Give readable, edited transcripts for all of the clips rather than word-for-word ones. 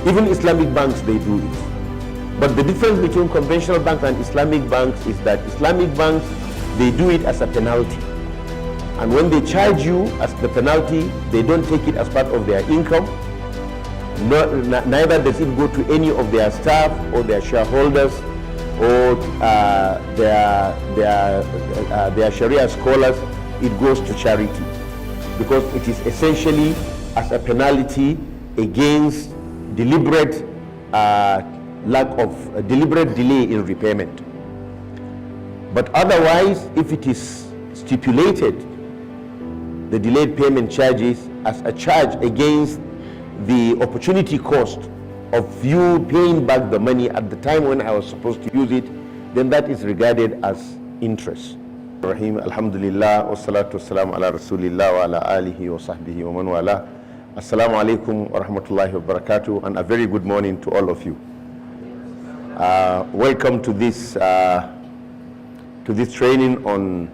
Even Islamic banks, they do it. But the difference between conventional banks and Islamic banks is that Islamic banks, they do it as a penalty. And when they charge you as the penalty, they don't take it as part of their income. Neither does it go to any of their staff or their shareholders or their Sharia scholars. It goes to charity, because it is essentially as a penalty against deliberate deliberate delay in repayment. But otherwise, if it is stipulated, the delayed payment charges as a charge against the opportunity cost of you paying back the money at the time when I was supposed to use it, then that is regarded as interest. Rahim, alhamdulillah, wa salatu wassalamu ala rasulillah wa ala alihi wa sahbihi wa man wala. Assalamu alaikum wa rahmatullahi wa barakatuh, and a very good morning to all of you. Welcome to this training on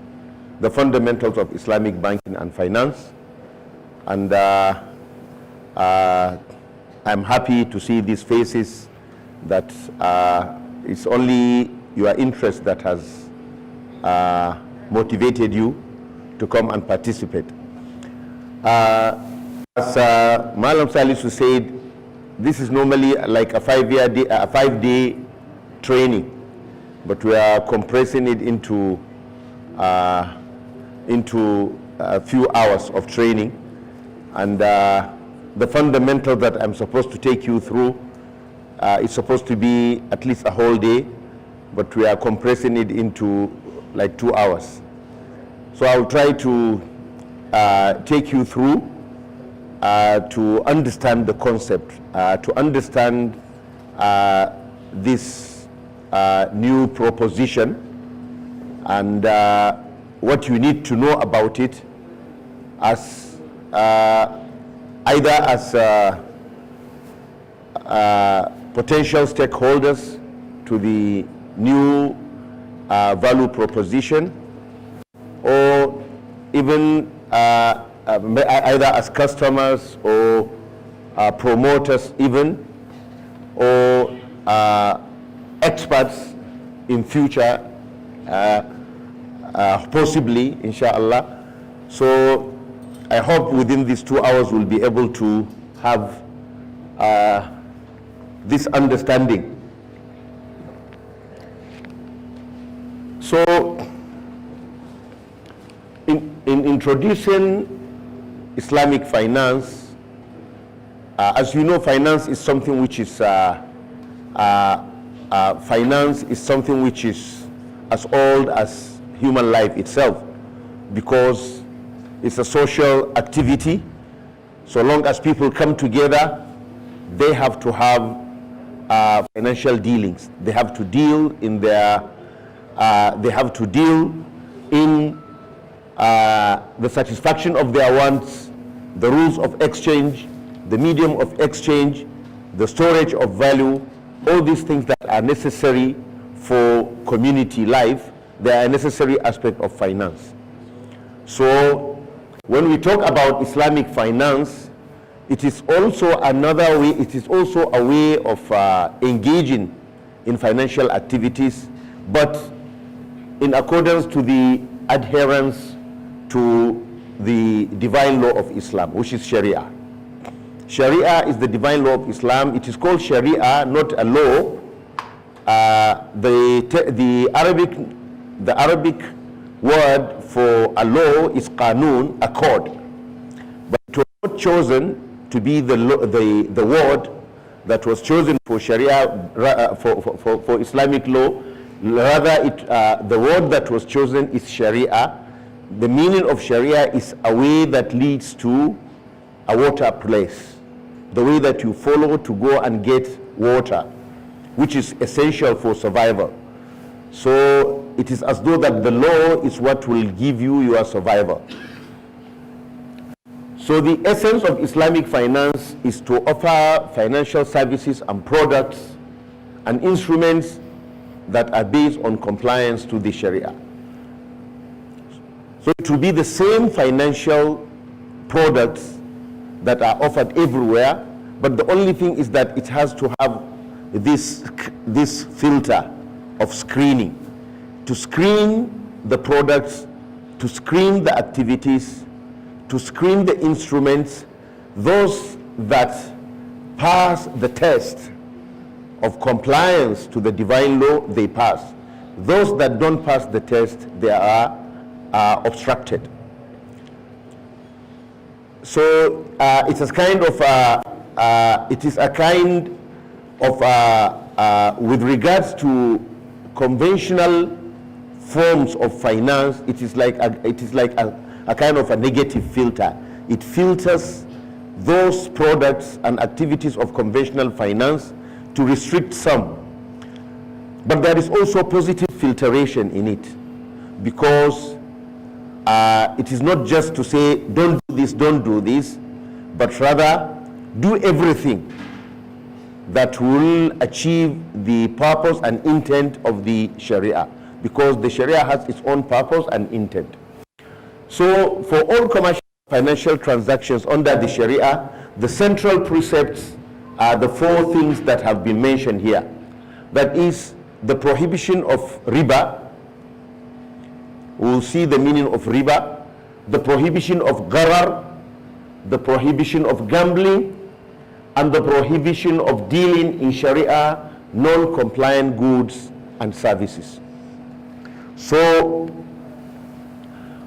the fundamentals of Islamic banking and finance. And I'm happy to see these faces, that it's only your interest that has motivated you to come and participate. As Malam Salisu said, this is normally like a 5-day training, but we are compressing it into a few hours of training. And the fundamentals that I'm supposed to take you through is supposed to be at least a whole day, but we are compressing it into like 2 hours. So I'll try to take you through to understand the concept, to understand this new proposition, and what you need to know about it as either as potential stakeholders to the new value proposition, or even either as customers or promoters even, or experts in future, possibly, inshallah. So I hope within these 2 hours we'll be able to have this understanding. So in introducing Islamic finance, as you know, finance is something which is as old as human life itself, because it's a social activity. So long as people come together, they have to have financial dealings. They have to deal in their the satisfaction of their wants, the rules of exchange, the medium of exchange, the storage of value, all these things that are necessary for community life. They are a necessary aspect of finance. So when we talk about Islamic finance, it is also another way, it is also a way of engaging in financial activities, but in accordance to the adherence to the divine law of Islam, which is Sharia. Sharia is the divine law of Islam. It is called Sharia, not a law. The Arabic word for a law is qanun, a code. But it was not chosen to be the word that was chosen for Sharia, for Islamic law. Rather, the word that was chosen is Sharia. The meaning of Sharia is a way that leads to a water place, the way that you follow to go and get water, which is essential for survival. So it is as though that the law is what will give you your survival. So the essence of Islamic finance is to offer financial services and products and instruments that are based on compliance to the Sharia. So it will be the same financial products that are offered everywhere, But the only thing is that it has to have this filter of screening, to screen the products, to screen the activities, to screen the instruments. Those that pass the test of compliance to the divine law, they pass. Those that don't pass the test, they are obstructed. So it is a kind of with regards to conventional forms of finance, it is like a kind of a negative filter. It filters those products and activities of conventional finance to restrict some. But there is also positive filtration in it, because it is not just to say don't do this, but rather do everything that will achieve the purpose and intent of the Sharia, because the Sharia has its own purpose and intent. So for all commercial financial transactions under the Sharia, the central precepts are the four things that have been mentioned here. That is the prohibition of riba. We will see the meaning of riba, the prohibition of gharar, the prohibition of gambling, and the prohibition of dealing in Sharia non-compliant goods and services. So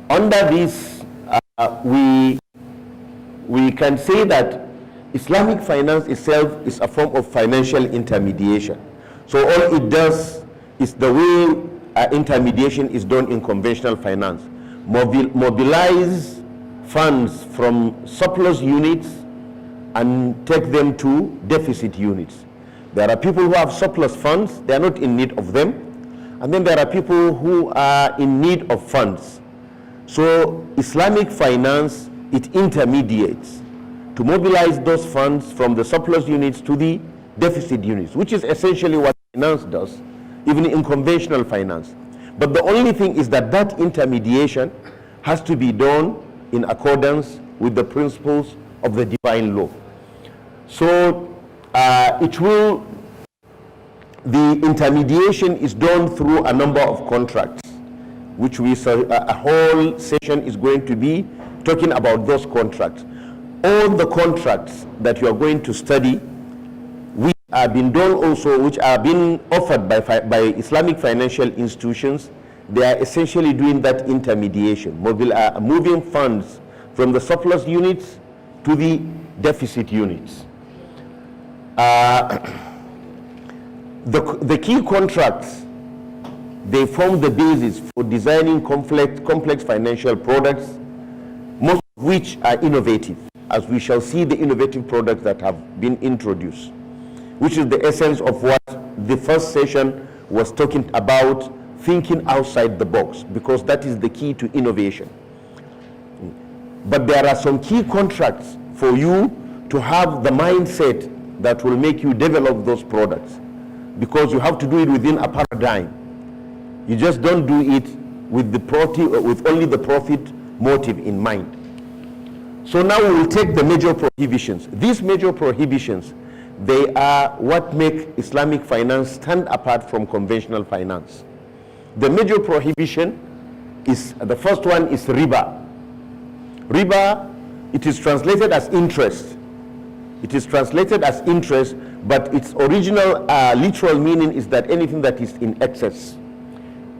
under this, we can say that Islamic finance itself is a form of financial intermediation. So all it does is the way intermediation is done in conventional finance. Mobilize funds from surplus units and take them to deficit units. There are people who have surplus funds, they are not in need of them. And then there are people who are in need of funds. So Islamic finance, it intermediates to mobilize those funds from the surplus units to the deficit units, which is essentially what finance does, even in conventional finance. But the only thing is that that intermediation has to be done in accordance with the principles of the divine law. So the intermediation is done through a number of contracts, which we saw a whole session is going to be talking about those contracts. All the contracts that you are going to study, which are being done also, which are being offered by Islamic financial institutions, they are essentially doing that intermediation, moving funds from the surplus units to the deficit units. The key contracts, they form the basis for designing complex financial products, most of which are innovative, as we shall see the innovative products that have been introduced, which is the essence of what the first session was talking about, thinking outside the box, because that is the key to innovation. But there are some key contracts for you to have the mindset that will make you develop those products, because you have to do it within a paradigm. You just don't do it with only the profit motive in mind. So now we will take the major prohibitions. These major prohibitions, they are what make Islamic finance stand apart from conventional finance. The major prohibition is, the first one is riba. Riba, it is translated as interest. It is translated as interest, but its original literal meaning is that anything that is in excess.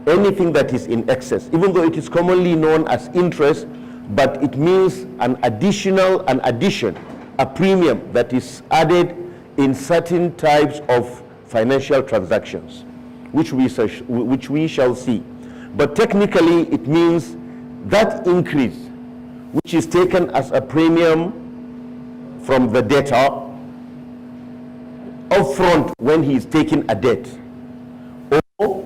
Anything that is in excess, even though it is commonly known as interest, but it means an addition, a premium that is added in certain types of financial transactions, which we shall see. But technically it means that increase which is taken as a premium from the debtor upfront when he is taking a debt, or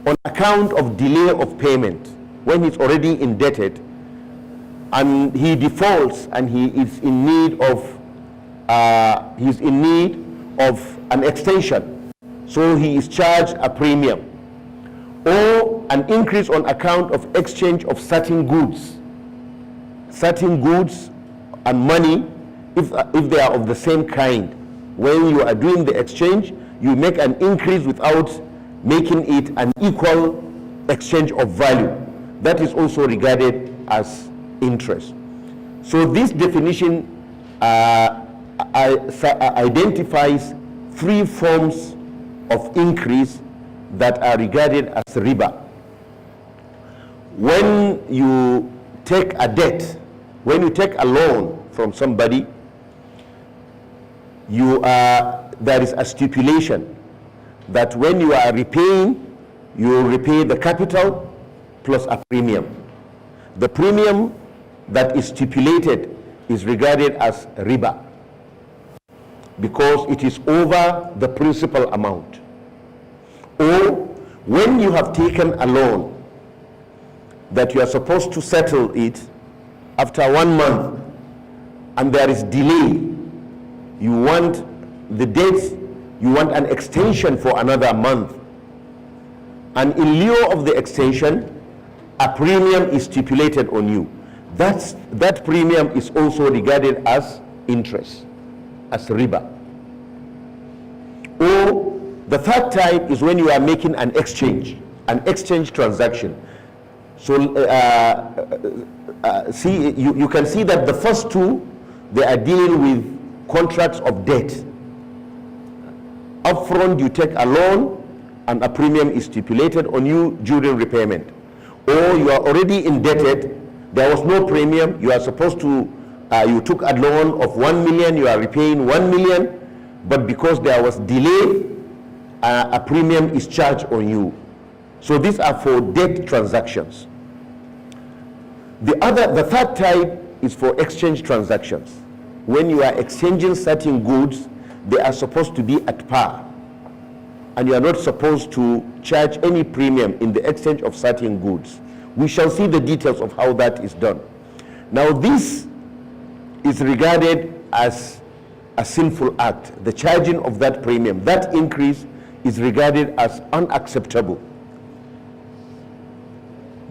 on account of delay of payment when he's already indebted and he defaults and he is in need of an extension, so he is charged a premium, or an increase on account of exchange of certain goods and money if they are of the same kind, when you are doing the exchange, you make an increase without making it an equal exchange of value. That is also regarded as interest. So this definition identifies three forms of increase that are regarded as riba. When you take a debt, when you take a loan from somebody, there is a stipulation that when you are repaying, you will repay the capital plus a premium. The premium that is stipulated is regarded as riba because it is over the principal amount. Or when you have taken a loan that you are supposed to settle it after 1 month and there is delay, you want the date, you want an extension for another month, and in lieu of the extension, a premium is stipulated on you. That premium is also regarded as interest, as riba. Or the third type is when you are making an exchange transaction. So see, you can see that the first two, they are dealing with contracts of debt. Upfront, you take a loan and a premium is stipulated on you during repayment. Or you are already indebted, there was no premium, you are supposed to, you took a loan of 1 million, you are repaying 1 million, but because there was delay, a premium is charged on you. So these are for debt transactions. The third type is for exchange transactions. When you are exchanging certain goods, they are supposed to be at par, and you are not supposed to charge any premium in the exchange of certain goods. We shall see the details of how that is done. Now this is regarded as a sinful act. The charging of that premium, that increase, is regarded as unacceptable.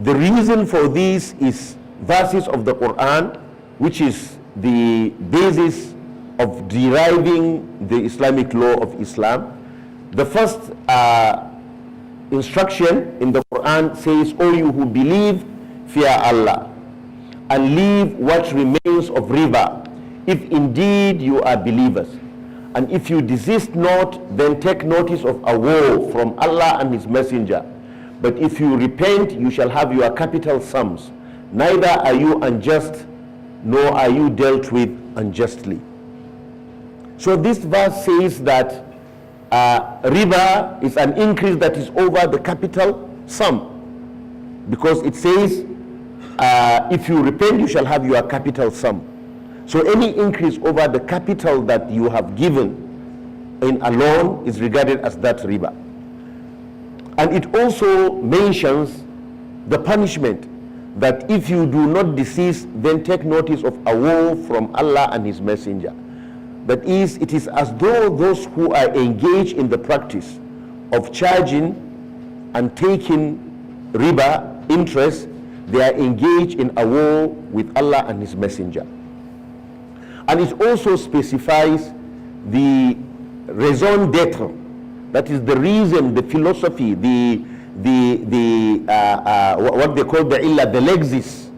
The reason for this is verses of the Quran, which is the basis of deriving the Islamic law of Islam. The first instruction in the Quran says, "O you who believe, fear Allah and leave what remains of riba, if indeed you are believers. And if you desist not, then take notice of a woe from Allah and His Messenger. But if you repent, you shall have your capital sums. Neither are you unjust, nor are you dealt with unjustly." So this verse says that riba is an increase that is over the capital sum, because it says if you repent, you shall have your capital sum. So any increase over the capital that you have given in a loan is regarded as that riba. And it also mentions the punishment, that if you do not desist, then take notice of a woe from Allah and His Messenger. That is, it is as though those who are engaged in the practice of charging and taking riba, interest, they are engaged in a war with Allah and His Messenger. And it also specifies the raison d'etre, that is the reason, the philosophy, what they call the illah, the lexis,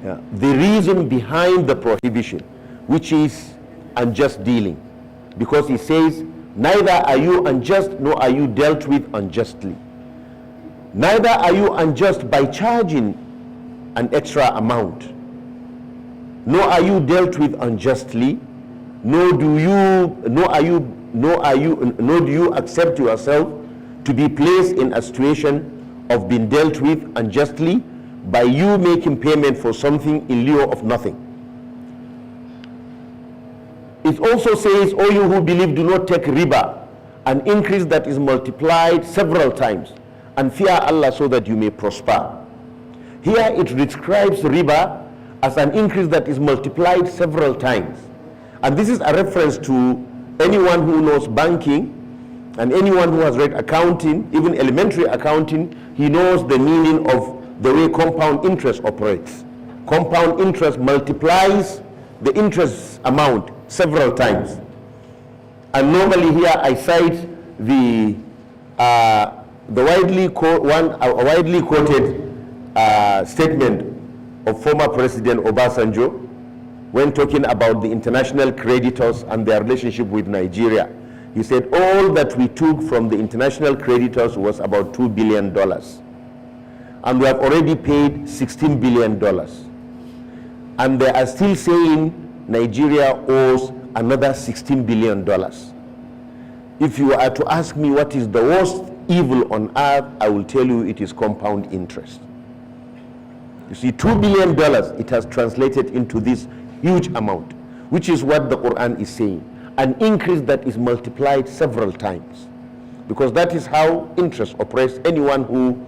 the reason behind the prohibition, which is unjust dealing. Because he says, neither are you unjust, nor are you dealt with unjustly. Neither are you unjust by charging an extra amount, nor are you dealt with unjustly, nor do you accept yourself to be placed in a situation of being dealt with unjustly by you making payment for something in lieu of nothing. It also says, "O you who believe, do not take riba, an increase that is multiplied several times, and fear Allah so that you may prosper." Here it describes riba as an increase that is multiplied several times. And this is a reference to anyone who knows banking and anyone who has read accounting, even elementary accounting. He knows the meaning of the way compound interest operates. Compound interest multiplies the interest amount several times. And normally here I cite the widely quoted statement of former President Obasanjo when talking about the international creditors and their relationship with Nigeria. He said all that we took from the international creditors was about $2 billion. And we have already paid $16 billion. And they are still saying Nigeria owes another $16 billion. If you are to ask me what is the worst evil on earth, I will tell you it is compound interest. You see, $2 billion, it has translated into this huge amount, which is what the Quran is saying. An increase that is multiplied several times. Because that is how interest operates. Anyone who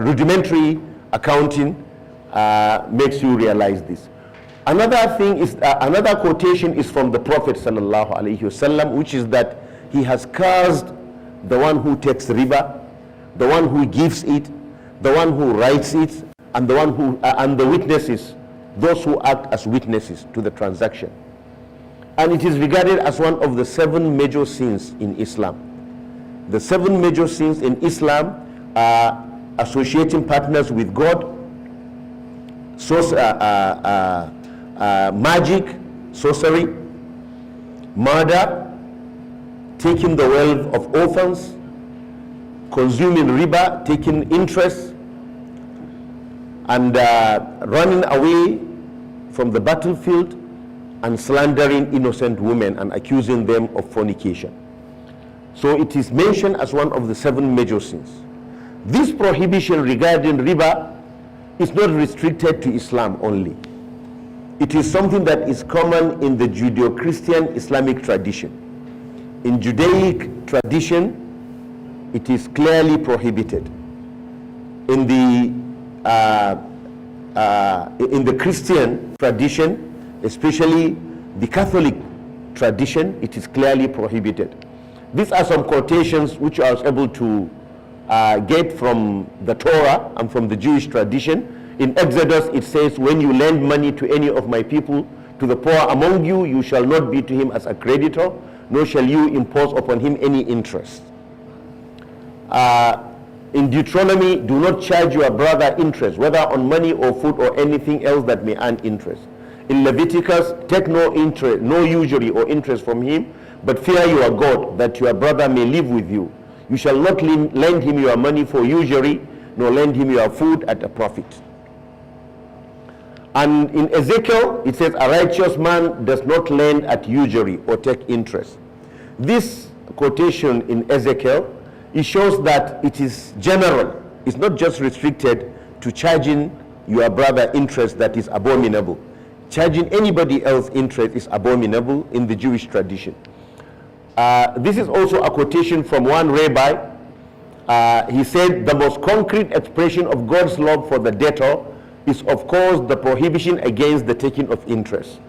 rudimentary accounting makes you realize this. Another thing is, another quotation is from the Prophet sallallahu alaihi wasallam, which is that he has cursed the one who takes riba, the one who gives it, the one who writes it, and the one who and the witnesses, those who act as witnesses to the transaction. And it is regarded as one of the 7 major sins in Islam. The 7 major sins in Islam are associating partners with God, magic, sorcery, murder, taking the wealth of orphans, consuming riba, taking interest, and running away from the battlefield, and slandering innocent women and accusing them of fornication. So it is mentioned as one of the 7 major sins. This prohibition regarding riba is not restricted to Islam only. It is something that is common in the Judeo-Christian Islamic tradition. In Judaic tradition, it is clearly prohibited. In the Christian tradition, especially the Catholic tradition, it is clearly prohibited. These are some quotations which I was able to get from the Torah and from the Jewish tradition. In Exodus it says, when you lend money to any of my people, to the poor among you, you shall not be to him as a creditor, nor shall you impose upon him any interest. In Deuteronomy, do not charge your brother interest, whether on money or food or anything else that may earn interest. In Leviticus, take no interest, no usury or interest from him, but fear your God, that your brother may live with you. You shall not lend him your money for usury, nor lend him your food at a profit. And in Ezekiel, it says, a righteous man does not lend at usury or take interest. This quotation in Ezekiel, it shows that it is general. It's not just restricted to charging your brother interest that is abominable. Charging anybody else interest is abominable in the Jewish tradition. This is also a quotation from one rabbi. He said, the most concrete expression of God's love for the debtor is, of course, the prohibition against the taking of interest.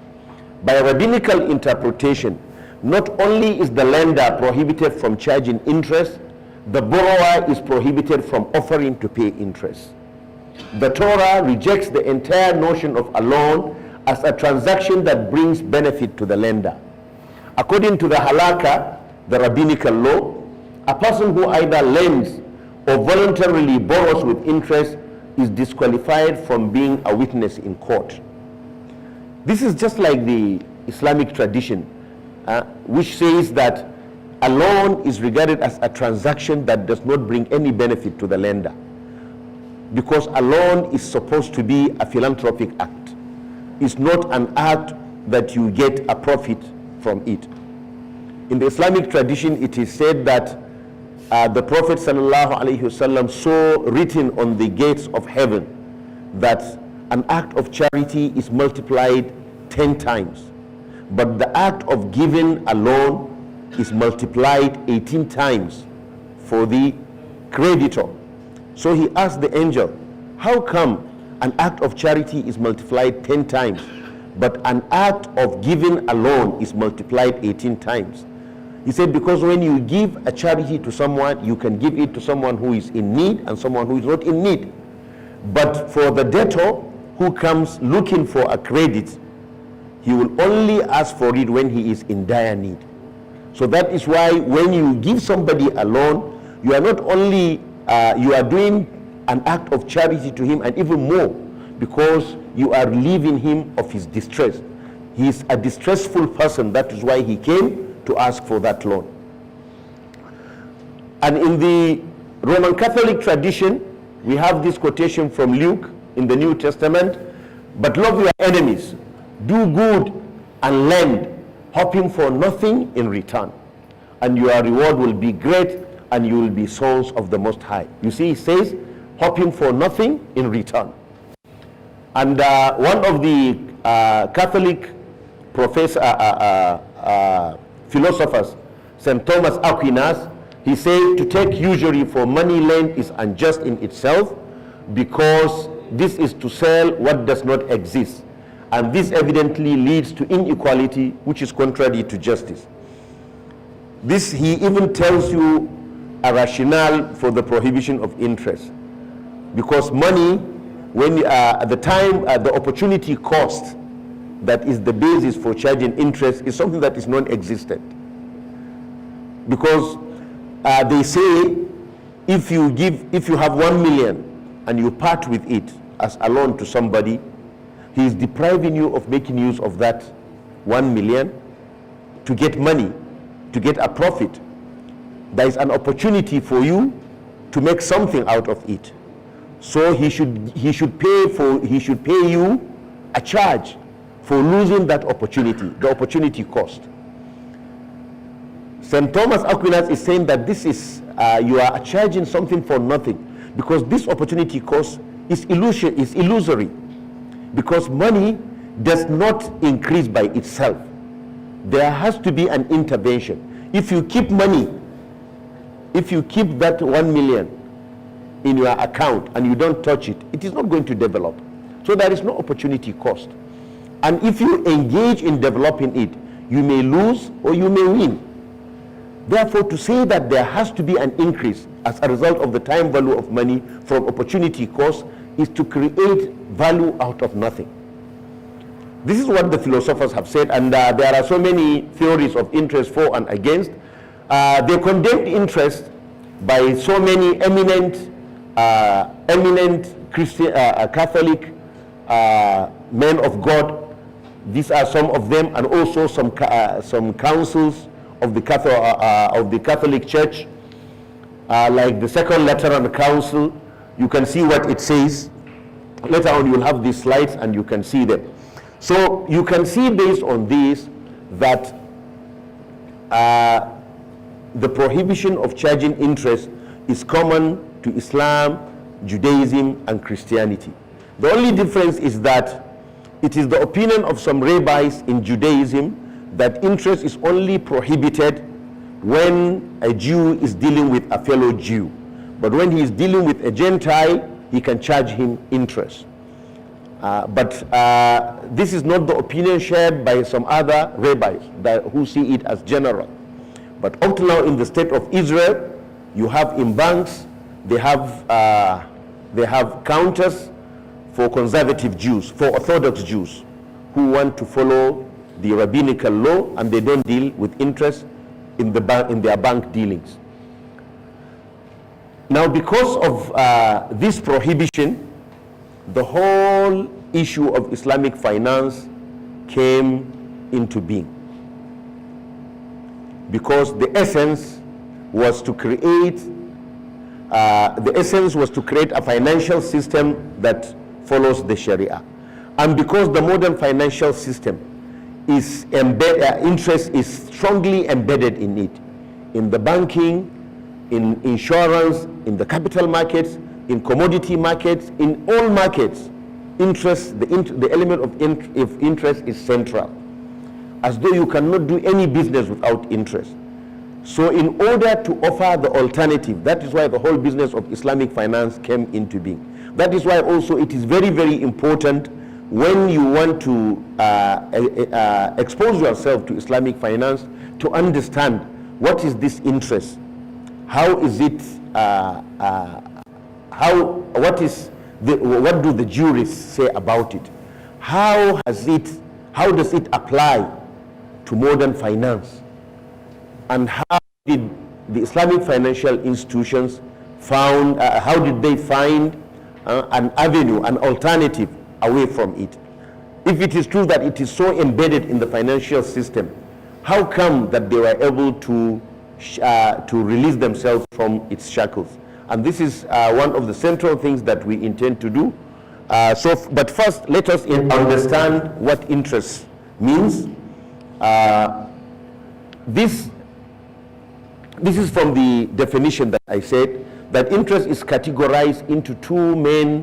By rabbinical interpretation, not only is the lender prohibited from charging interest, the borrower is prohibited from offering to pay interest. The Torah rejects the entire notion of a loan as a transaction that brings benefit to the lender. According to the halakha, the rabbinical law, a person who either lends or voluntarily borrows with interest is disqualified from being a witness in court. This is just like the Islamic tradition, which says that a loan is regarded as a transaction that does not bring any benefit to the lender, because a loan is supposed to be a philanthropic act. It's not an act that you get a profit from it. In the Islamic tradition, it is said that the Prophet ﷺ saw written on the gates of heaven that an act of charity is multiplied 10 times, but the act of giving a loan is multiplied 18 times for the creditor. So he asked the angel, how come an act of charity is multiplied 10 times, but an act of giving a loan is multiplied 18 times? He said, because when you give a charity to someone, you can give it to someone who is in need and someone who is not in need. But for the debtor who comes looking for a credit, he will only ask for it when he is in dire need. So that is why when you give somebody a loan, you are not only you are doing an act of charity to him, and even more, because you are relieving him of his distress. He is a distressful person. That is why he came to ask for that loan. And in the Roman Catholic tradition, we have this quotation from Luke in the New Testament: "But love your enemies, do good and lend, hoping for nothing in return, and your reward will be great, and you will be sons of the Most High." You see, he says, hoping for nothing in return. And one of the Catholic philosophers, St. Thomas Aquinas, he said to take usury for money lent is unjust in itself, because this is to sell what does not exist. And this evidently leads to inequality, which is contrary to justice. This, he even tells you a rationale for the prohibition of interest. Because money, when at the time, the opportunity cost that is the basis for charging interest is something that is non-existent. Because they say if you have 1 million and you part with it as a loan to somebody, he is depriving you of making use of that 1 million to get money, to get a profit. There is an opportunity for you to make something out of it. So he should pay you a charge for losing that opportunity, the opportunity cost. St. Thomas Aquinas is saying that this is you are charging something for nothing, because this opportunity cost is illusory, because money does not increase by itself. There has to be an intervention. If you keep money, if you keep that 1 million in your account and you don't touch it, it is not going to develop. So there is no opportunity cost. And if you engage in developing it, you may lose or you may win. Therefore, to say that there has to be an increase as a result of the time value of money from opportunity cost is to create value out of nothing. This is what the philosophers have said, and there are so many theories of interest for and against. They condemned interest by so many eminent Christian, Catholic men of God. These are some of them, and also some councils of the Catholic Church, like the Second Lateran Council. You can see what it says. Later on, you'll have these slides, and you can see them. So you can see based on this that the prohibition of charging interest is common to Islam, Judaism, and Christianity. The only difference is that it is the opinion of some rabbis in Judaism that interest is only prohibited when a Jew is dealing with a fellow Jew. But when he is dealing with a Gentile, he can charge him interest. But this is not the opinion shared by some other rabbis who see it as general. But up to now in the state of Israel, you have in banks, they have counters for conservative Jews, for Orthodox Jews who want to follow the rabbinical law, and they don't deal with interest in their bank dealings. Now, because of this prohibition, the whole issue of Islamic finance came into being, because the essence was to create a financial system that follows the Sharia. And because the modern financial system is interest is strongly embedded in it, in the banking, in insurance, in the capital markets, in commodity markets, in all markets, interest, the element of interest is central, as though you cannot do any business without interest. So in order to offer the alternative, that is why the whole business of Islamic finance came into being. That is why also it is very, very important when you want to expose yourself to Islamic finance to understand what is this interest, how is it, what is what do the jurists say about it? How does it apply to modern finance? And how did the Islamic financial institutions how did they find an avenue, an alternative away from it? If it is true that it is so embedded in the financial system, how come that they were able to release themselves from its shackles? And this is one of the central things that we intend to do. But first, let us understand what interest means. This is from the definition that I said, that interest is categorized into two main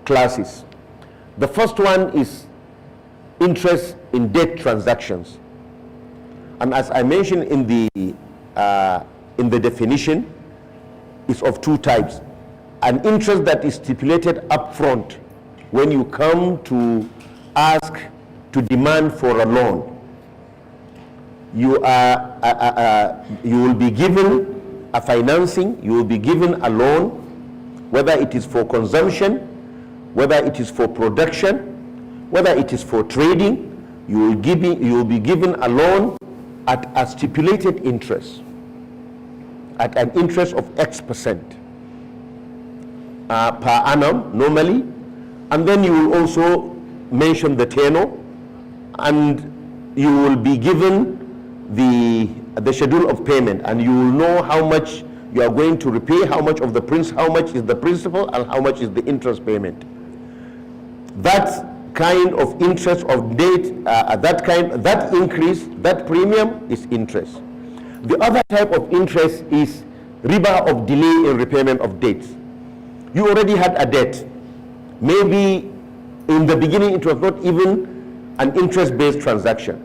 classes. The first one is interest in debt transactions. And as I mentioned in the definition, is of two types. An interest that is stipulated upfront when you come to ask to demand for a loan. You will be given a financing, you will be given a loan, whether it is for consumption, whether it is for production, whether it is for trading. You will be given a loan at a stipulated interest, at an interest of X% per annum normally, and then you will also mention the tenor, and you will be given the schedule of payment, and you will know how much you are going to repay, how much is the principal and how much is the interest payment. That kind of interest of debt, that increase, that premium is interest. The other type of interest is riba, of delay in repayment of debts. You already had a debt. Maybe in the beginning it was not even an interest-based transaction.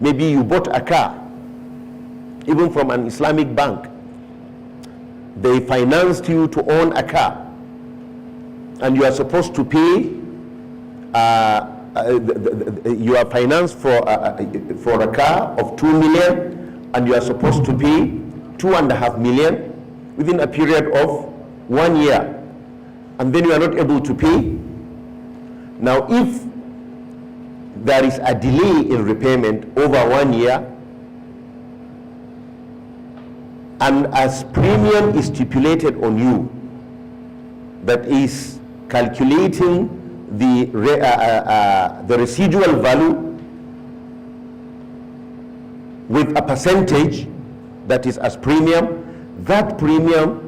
Maybe you bought a car, even from an Islamic bank. They financed you to own a car, and you are supposed to pay. You are financed for a car of 2 million, and you are supposed to pay 2.5 million within a period of 1 year, and then you are not able to pay. Now, if there is a delay in repayment over 1 year, and as premium is stipulated on you, that is calculating the residual value with a percentage that is as premium, that premium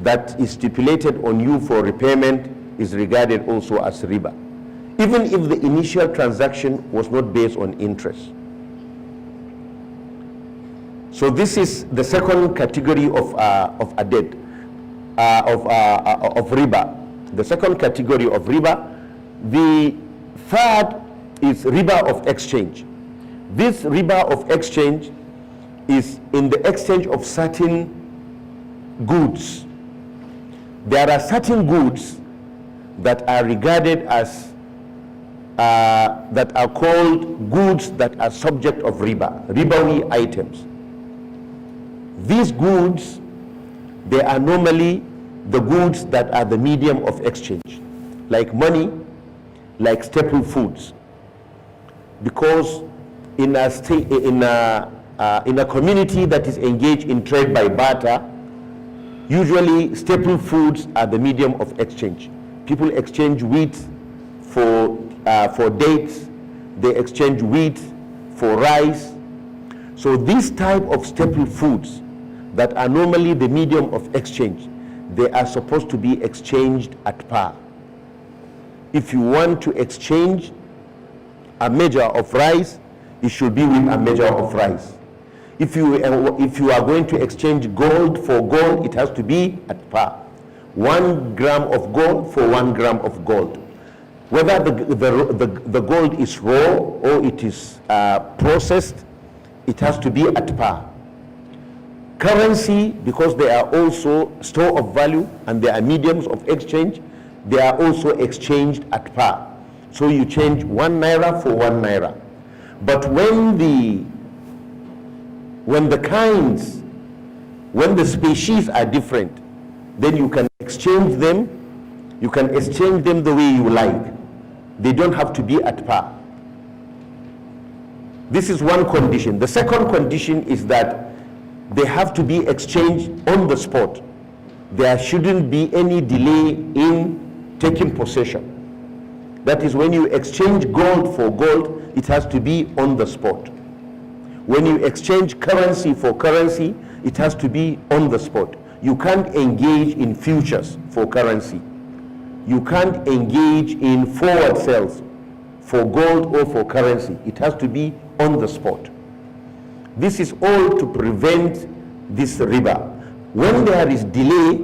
that is stipulated on you for repayment is regarded also as riba, even if the initial transaction was not based on interest. So this is the second category of a debt, of riba. The second category of riba. The third is riba of exchange. This riba of exchange is in the exchange of certain goods. There are certain goods that are regarded as that are called goods that are subject of riba, ribawi items. These goods, they are normally the goods that are the medium of exchange, like money, like staple foods. Because in a community that is engaged in trade by barter, usually staple foods are the medium of exchange. People exchange wheat for dates, they exchange wheat for rice. So this type of staple foods that are normally the medium of exchange, they are supposed to be exchanged at par. If you want to exchange a measure of rice, it should be with a measure of rice. If you are going to exchange gold for gold, it has to be at par. 1 gram of gold for 1 gram of gold. Whether the gold is raw or it is processed, it has to be at par. Currency, because they are also store of value and they are mediums of exchange, they are also exchanged at par. So you change 1 naira for 1 naira. But when the species are different, then you can exchange them. You can exchange them the way you like. They don't have to be at par. This is one condition. The second condition is that they have to be exchanged on the spot. There shouldn't be any delay in taking possession. That is, when you exchange gold for gold, it has to be on the spot. When you exchange currency for currency, it has to be on the spot. You can't engage in futures for currency. You can't engage in forward sales for gold or for currency. It has to be on the spot. This is all to prevent this riba. When there is delay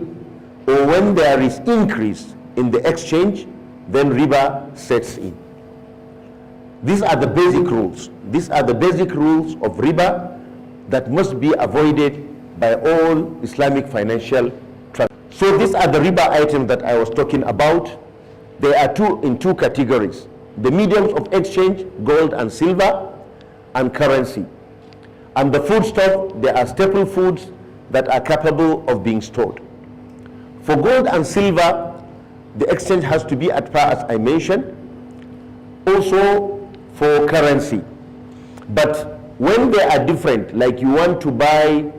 or when there is increase in the exchange, then riba sets in. These are the basic rules. These are the basic rules of riba that must be avoided by all Islamic financial transactions. So these are the riba items that I was talking about. They are in two categories. The mediums of exchange, gold and silver, and currency. And the foodstuff, there are staple foods that are capable of being stored. For gold and silver, the exchange has to be at par, as I mentioned. Also for currency. But when they are different, like you want to buy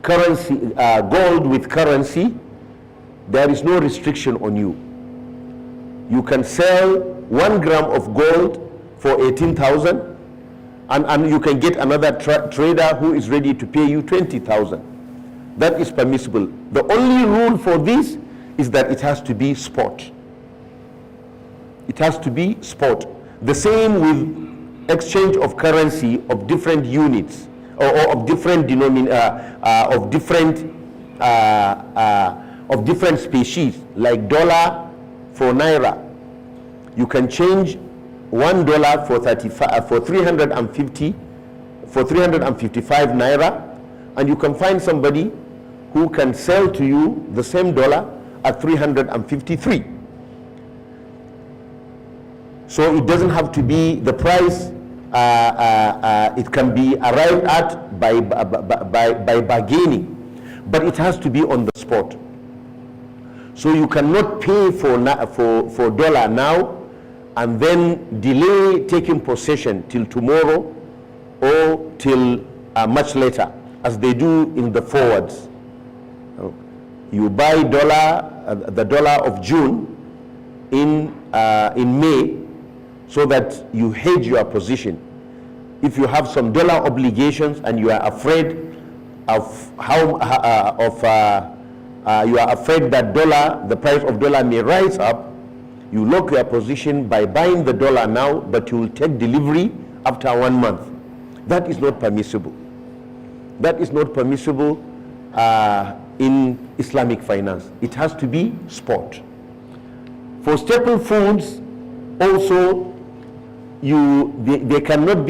currency, gold with currency, there is no restriction on you. You can sell 1 gram of gold for 18,000, and you can get another trader who is ready to pay you 20,000. That is permissible. The only rule for this is that it has to be spot. It has to be spot. The same with exchange of currency of different units or of different of different species, like dollar for naira. You can change $1 for 355 naira, and you can find somebody who can sell to you the same dollar at 353. So it doesn't have to be the price. It can be arrived at by bargaining, but it has to be on the spot. So you cannot pay for dollar now and then delay taking possession till tomorrow or till much later, as they do in the forwards. You buy the dollar of June in May, so that you hedge your position. If you have some dollar obligations and you are afraid of you are afraid that the price of dollar may rise up, you lock your position by buying the dollar now, but you will take delivery after 1 month. That is not permissible. That is not permissible in Islamic finance. It has to be spot. For staple foods, also, they cannot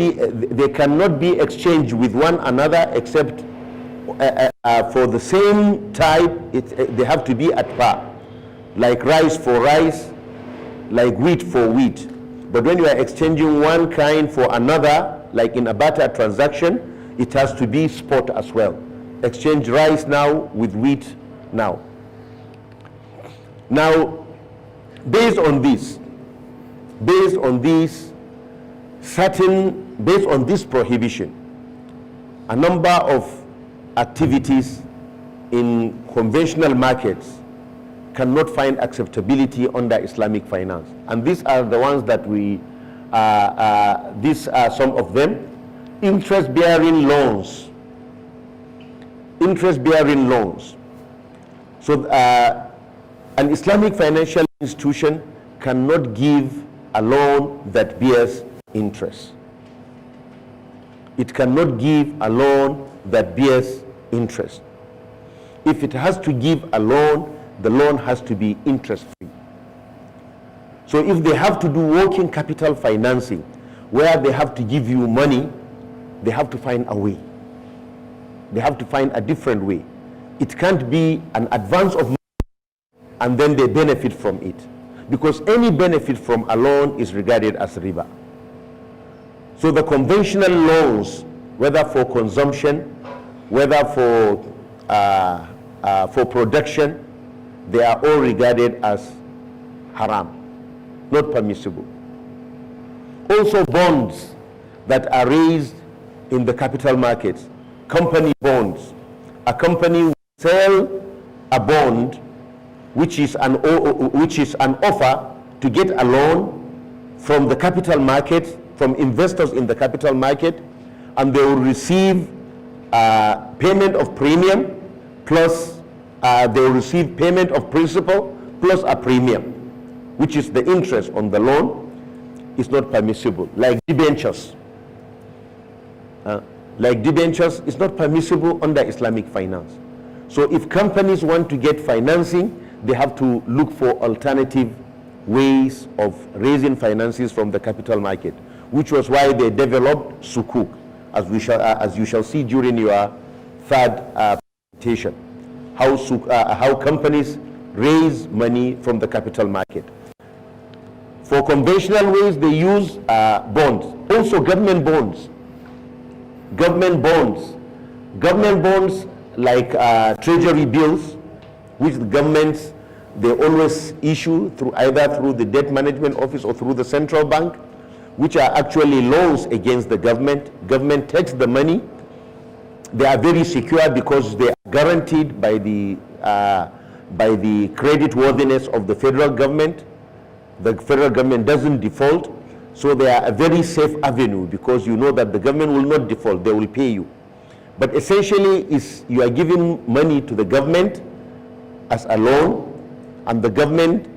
be exchanged with one another, except for the same type. They have to be at par, like rice for rice, like wheat for wheat. But when you are exchanging one kind for another, like in a barter transaction, it has to be spot as well. Exchange rice now with wheat now. Now, based on this prohibition, a number of activities in conventional markets cannot find acceptability under Islamic finance. And these are the ones that these are some of them. Interest-bearing loans. Interest-bearing loans. So an Islamic financial institution cannot give a loan that bears interest. It cannot give a loan that bears interest. If it has to give a loan, the loan has to be interest-free. So if they have to do working capital financing, where they have to give you money, they have to find a way. They have to find a different way. It can't be an advance of money and then they benefit from it, because any benefit from a loan is regarded as riba. So the conventional loans, whether for consumption, whether for production, they are all regarded as haram, not permissible. Also bonds that are raised in the capital markets, company bonds. A company will sell a bond which is an offer to get a loan from the capital market, from investors in the capital market, and they will receive payment of premium plus they will receive payment of principal plus a premium, which is the interest on the loan. Is not permissible. Like debentures. Like debentures is not permissible under Islamic finance. So if companies want to get financing, they have to look for alternative ways of raising finances from the capital market, which was why they developed sukuk, as you shall see during your third presentation, how companies raise money from the capital market. For conventional ways, they use bonds. Also government bonds. Government bonds like treasury bills, which the governments, they always issue through either through the debt management office or through the central bank, which are actually loans against the government. Government takes the money. They are very secure because they are guaranteed by the credit worthiness of the federal government. The federal government doesn't default, so they are a very safe avenue because you know that the government will not default, they will pay you. But essentially you are giving money to the government as a loan, and the government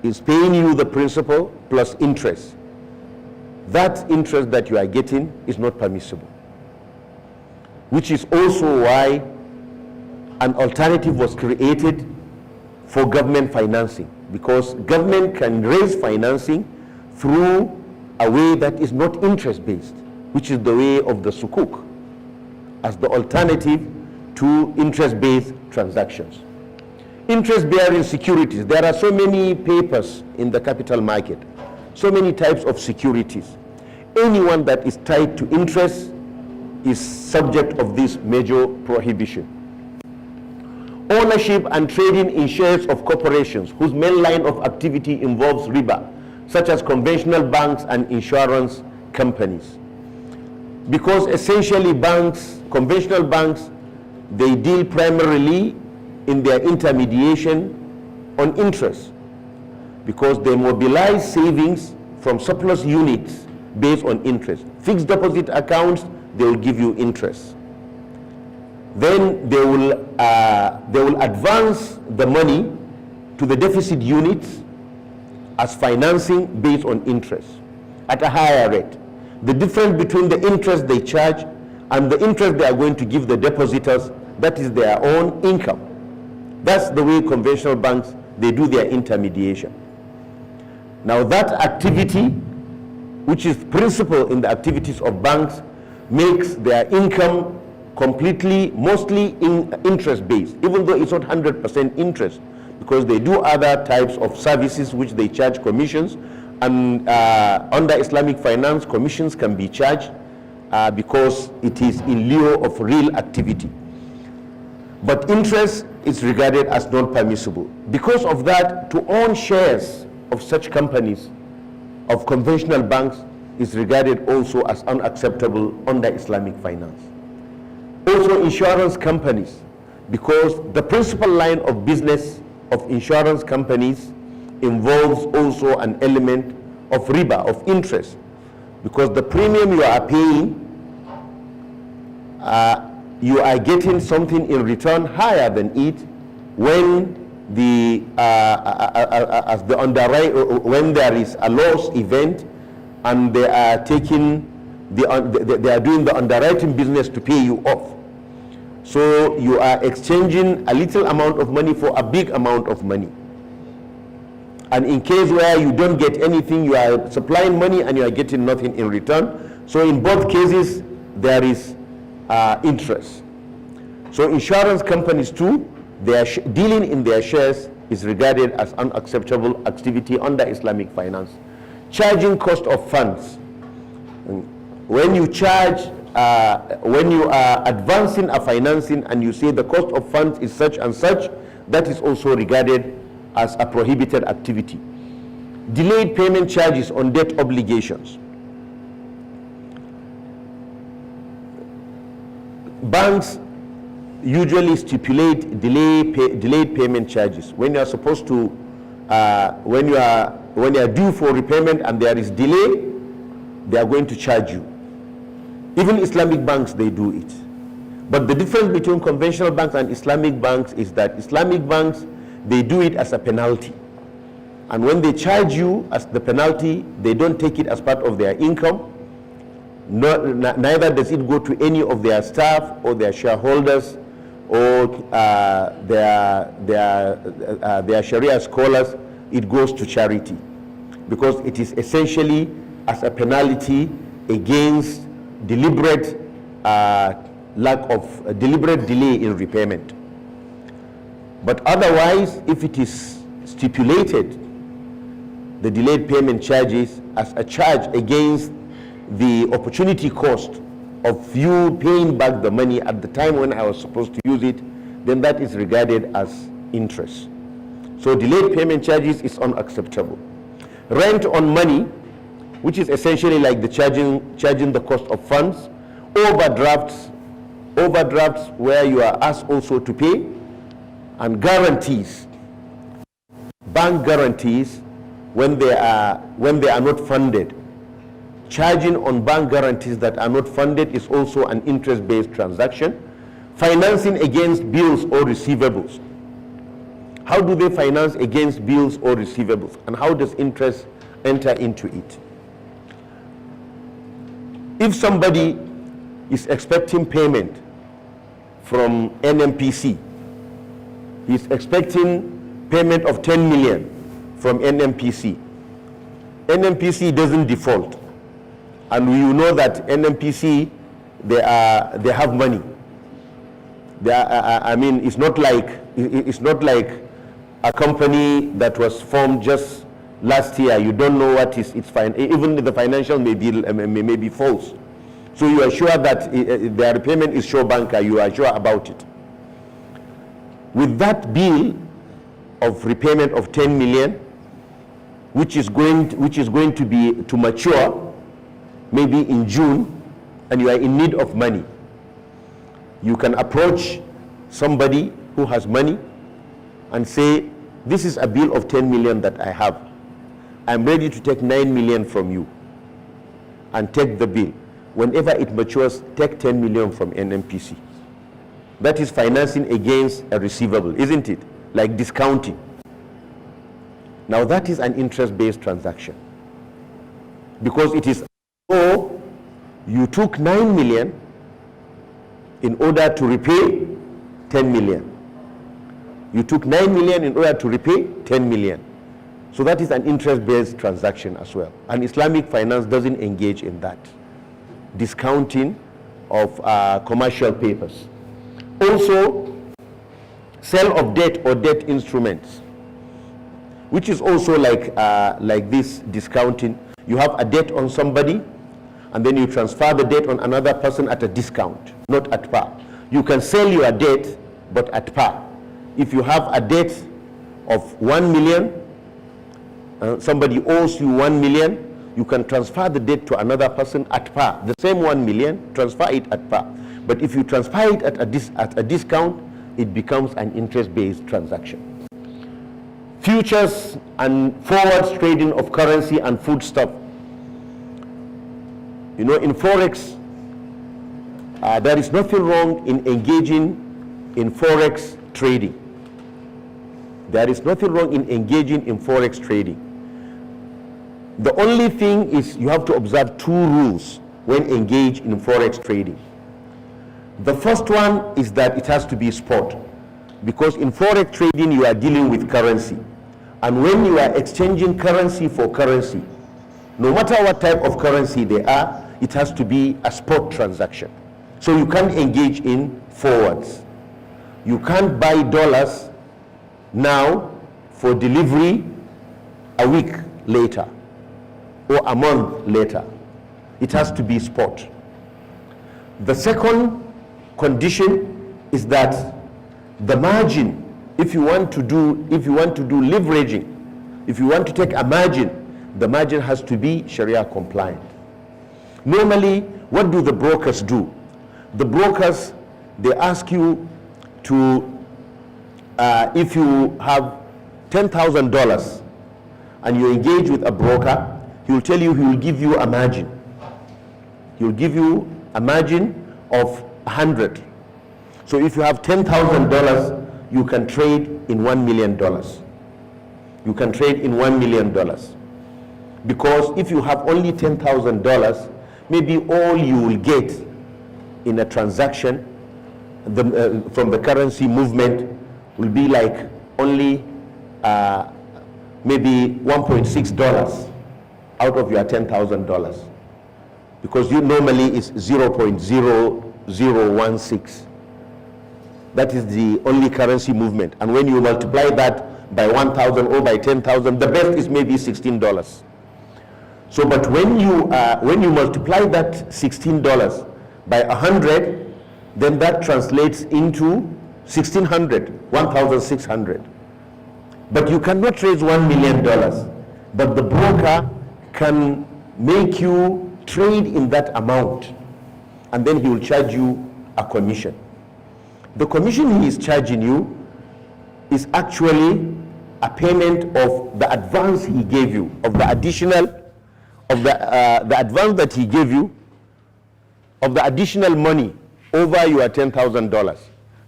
is paying you the principal plus interest. That interest that you are getting is not permissible, which is also why an alternative was created for government financing, because government can raise financing through a way that is not interest-based, which is the way of the sukuk, as the alternative to interest-based transactions. Interest-bearing securities. There are so many papers in the capital market, so many types of securities. Anyone that is tied to interest is subject of this major prohibition. Ownership and trading in shares of corporations whose main line of activity involves riba, such as conventional banks and insurance companies. Because essentially banks, conventional banks, they deal primarily in their intermediation on interest, because they mobilize savings from surplus units based on interest. Fixed deposit accounts, they will give you interest. Then they will advance the money to the deficit units as financing based on interest at a higher rate. The difference between the interest they charge and the interest they are going to give the depositors, that is their own income. That's the way conventional banks, they do their intermediation. Now that activity, which is principal in the activities of banks, makes their income completely, mostly interest-based, even though it's not 100% interest, because they do other types of services which they charge commissions, and under Islamic finance, commissions can be charged because it is in lieu of real activity. But interest is regarded as non-permissible. Because of that, to own shares of such companies, of conventional banks, is regarded also as unacceptable under Islamic finance. Also insurance companies, because the principal line of business of insurance companies involves also an element of riba, of interest, because the premium you are paying, you are getting something in return higher than it when when there is a loss event and they are taking they are doing the underwriting business to pay you off. So you are exchanging a little amount of money for a big amount of money. And in case where you don't get anything, you are supplying money and you are getting nothing in return. So in both cases, there is interest. So insurance companies too, dealing in their shares is regarded as unacceptable activity under Islamic finance. Charging cost of funds. When you charge, when you are advancing a financing and you say the cost of funds is such and such, that is also regarded as a prohibited activity. Delayed payment charges on debt obligations. Banks usually stipulate delayed payment charges when you are supposed to, when you are due for repayment and there is delay, they are going to charge you. Even Islamic banks, they do it. But the difference between conventional banks and Islamic banks is that Islamic banks, they do it as a penalty. And when they charge you as the penalty, they don't take it as part of their income. Neither does it go to any of their staff or their shareholders or their Sharia scholars. It goes to charity, because it is essentially as a penalty against deliberate deliberate delay in repayment. But otherwise, if it is stipulated, the delayed payment charges as a charge against the opportunity cost of you paying back the money at the time when I was supposed to use it, then that is regarded as interest. So delayed payment charges is unacceptable. Rent on money, which is essentially like the charging the cost of funds. Overdrafts where you are asked also to pay, and guarantees, bank guarantees when they are not funded. Charging on bank guarantees that are not funded is also an interest-based transaction. Financing against bills or receivables. How do they finance against bills or receivables, and how does interest enter into it? If somebody is expecting payment from NMPC, he's expecting payment of 10 million from NMPC. NMPC doesn't default, and we know that NMPC, they have money. I mean, it's not like a company that was formed just last year. You don't know what is its even the financial may be false. So you are sure that their repayment is sure banker. You are sure about it. With that bill of repayment of 10 million, which is going to mature maybe in June, and you are in need of money, you can approach somebody who has money and say, this is a bill of 10 million that I have. I'm ready to take 9 million from you, and take the bill. Whenever it matures, take 10 million from NMPC. That is financing against a receivable, isn't it? Like discounting. Now that is an interest-based transaction, because it is, oh, you took 9 million in order to repay 10 million. You took 9 million in order to repay 10 million. So that is an interest-based transaction as well. And Islamic finance doesn't engage in that discounting of commercial papers. Also, sale of debt or debt instruments, which is also like this discounting. You have a debt on somebody, and then you transfer the debt on another person at a discount, not at par. You can sell your debt, but at par. If you have a debt of 1 million, somebody owes you 1 million, you can transfer the debt to another person at par. The same 1 million, transfer it at par. But if you transfer it at a discount, it becomes an interest-based transaction. Futures and forwards trading of currency and foodstuff. You know, in Forex, there is nothing wrong in engaging in Forex trading. There is nothing wrong in engaging in Forex trading. The only thing is you have to observe 2 rules when engaged in Forex trading. The first one is that it has to be spot, because in Forex trading you are dealing with currency. And when you are exchanging currency for currency, no matter what type of currency they are, it has to be a spot transaction. So you can't engage in forwards. You can't buy dollars now for delivery a week later or a month later. It has to be spot. The second condition is that the margin if you want to do leveraging, if you want to take a margin, the margin has to be Sharia compliant. Normally, what do the brokers do? The brokers, they ask you to, if you have $10,000 and you engage with a broker, he will tell you he will give you a margin. He will give you a margin of 100. So if you have $10,000, you can trade in $1 million. You can trade in $1 million. Because if you have only $10,000, maybe all you will get in a transaction from the currency movement will be like only maybe $1.6 out of your $10,000, because you normally is 0.0016. That is the only currency movement, and when you multiply that by 1,000 or by 10,000, the best is maybe $16. So, but when you multiply that $16 by 100, then that translates into 1,600, 1,600. But you cannot raise $1 million. But the broker can make you trade in that amount, and then he will charge you a commission. The commission he is charging you is actually a payment of the advance he gave you, of the additional, of the advance that he gave you, of the additional money over your $10,000.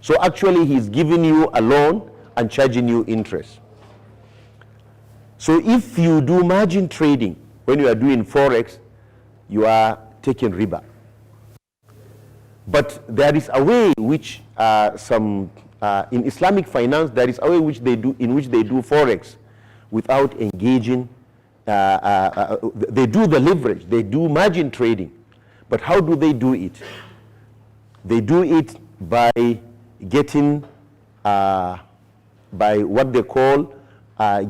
So actually he's giving you a loan and charging you interest. So if you do margin trading, when you are doing Forex, you are taking riba. But there is a way which in Islamic finance, there is a way which they do Forex without engaging. They do the leverage, they do margin trading. But how do they do it? They do it by getting, by what they call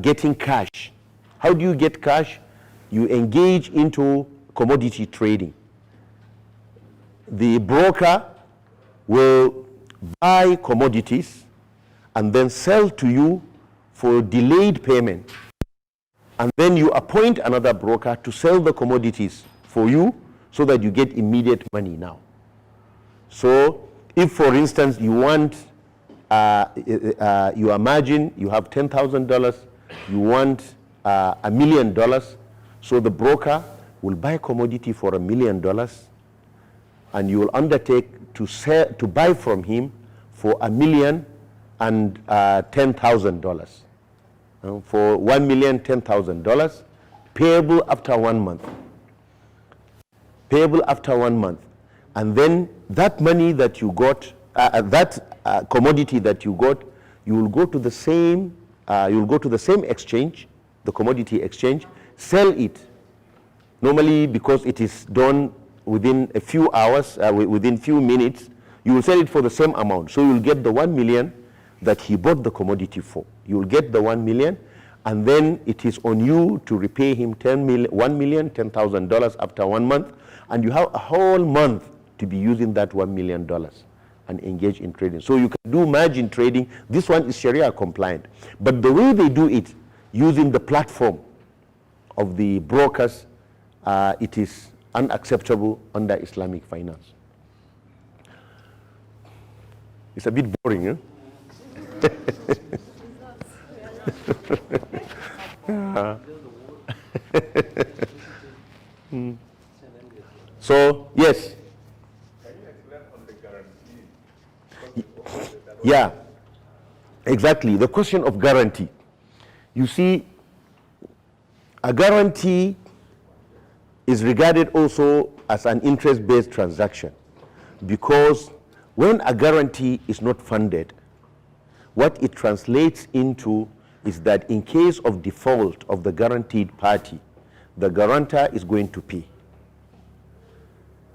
getting cash. How do you get cash? You engage into commodity trading. The broker will buy commodities and then sell to you for delayed payment. And then you appoint another broker to sell the commodities for you so that you get immediate money now. So if, for instance, you want your margin, you have $10,000, you want $1 million, so the broker will buy commodity for $1 million, and you will undertake to buy from him for $1,010,000. For $1,010,000, payable after 1 month. Payable after 1 month. And then that money that you got, commodity that you got, you will go to the same exchange, the commodity exchange, sell it. Normally, because it is done within a few hours, within few minutes, you will sell it for the same amount. So you will get the 1 million that he bought the commodity for. You will get the 1 million, and then it is on you to repay him $1,010,000 after 1 month, and you have a whole month to be using that $1 million and engage in trading. So you can do margin trading. This one is Sharia compliant. But the way they do it, using the platform of the brokers, it is unacceptable under Islamic finance. It's a bit boring, huh? So, yes. Can you explain on the guarantee? Yeah, exactly. The question of guarantee. You see, a guarantee is regarded also as an interest-based transaction, because when a guarantee is not funded, what it translates into is that in case of default of the guaranteed party, the guarantor is going to pay.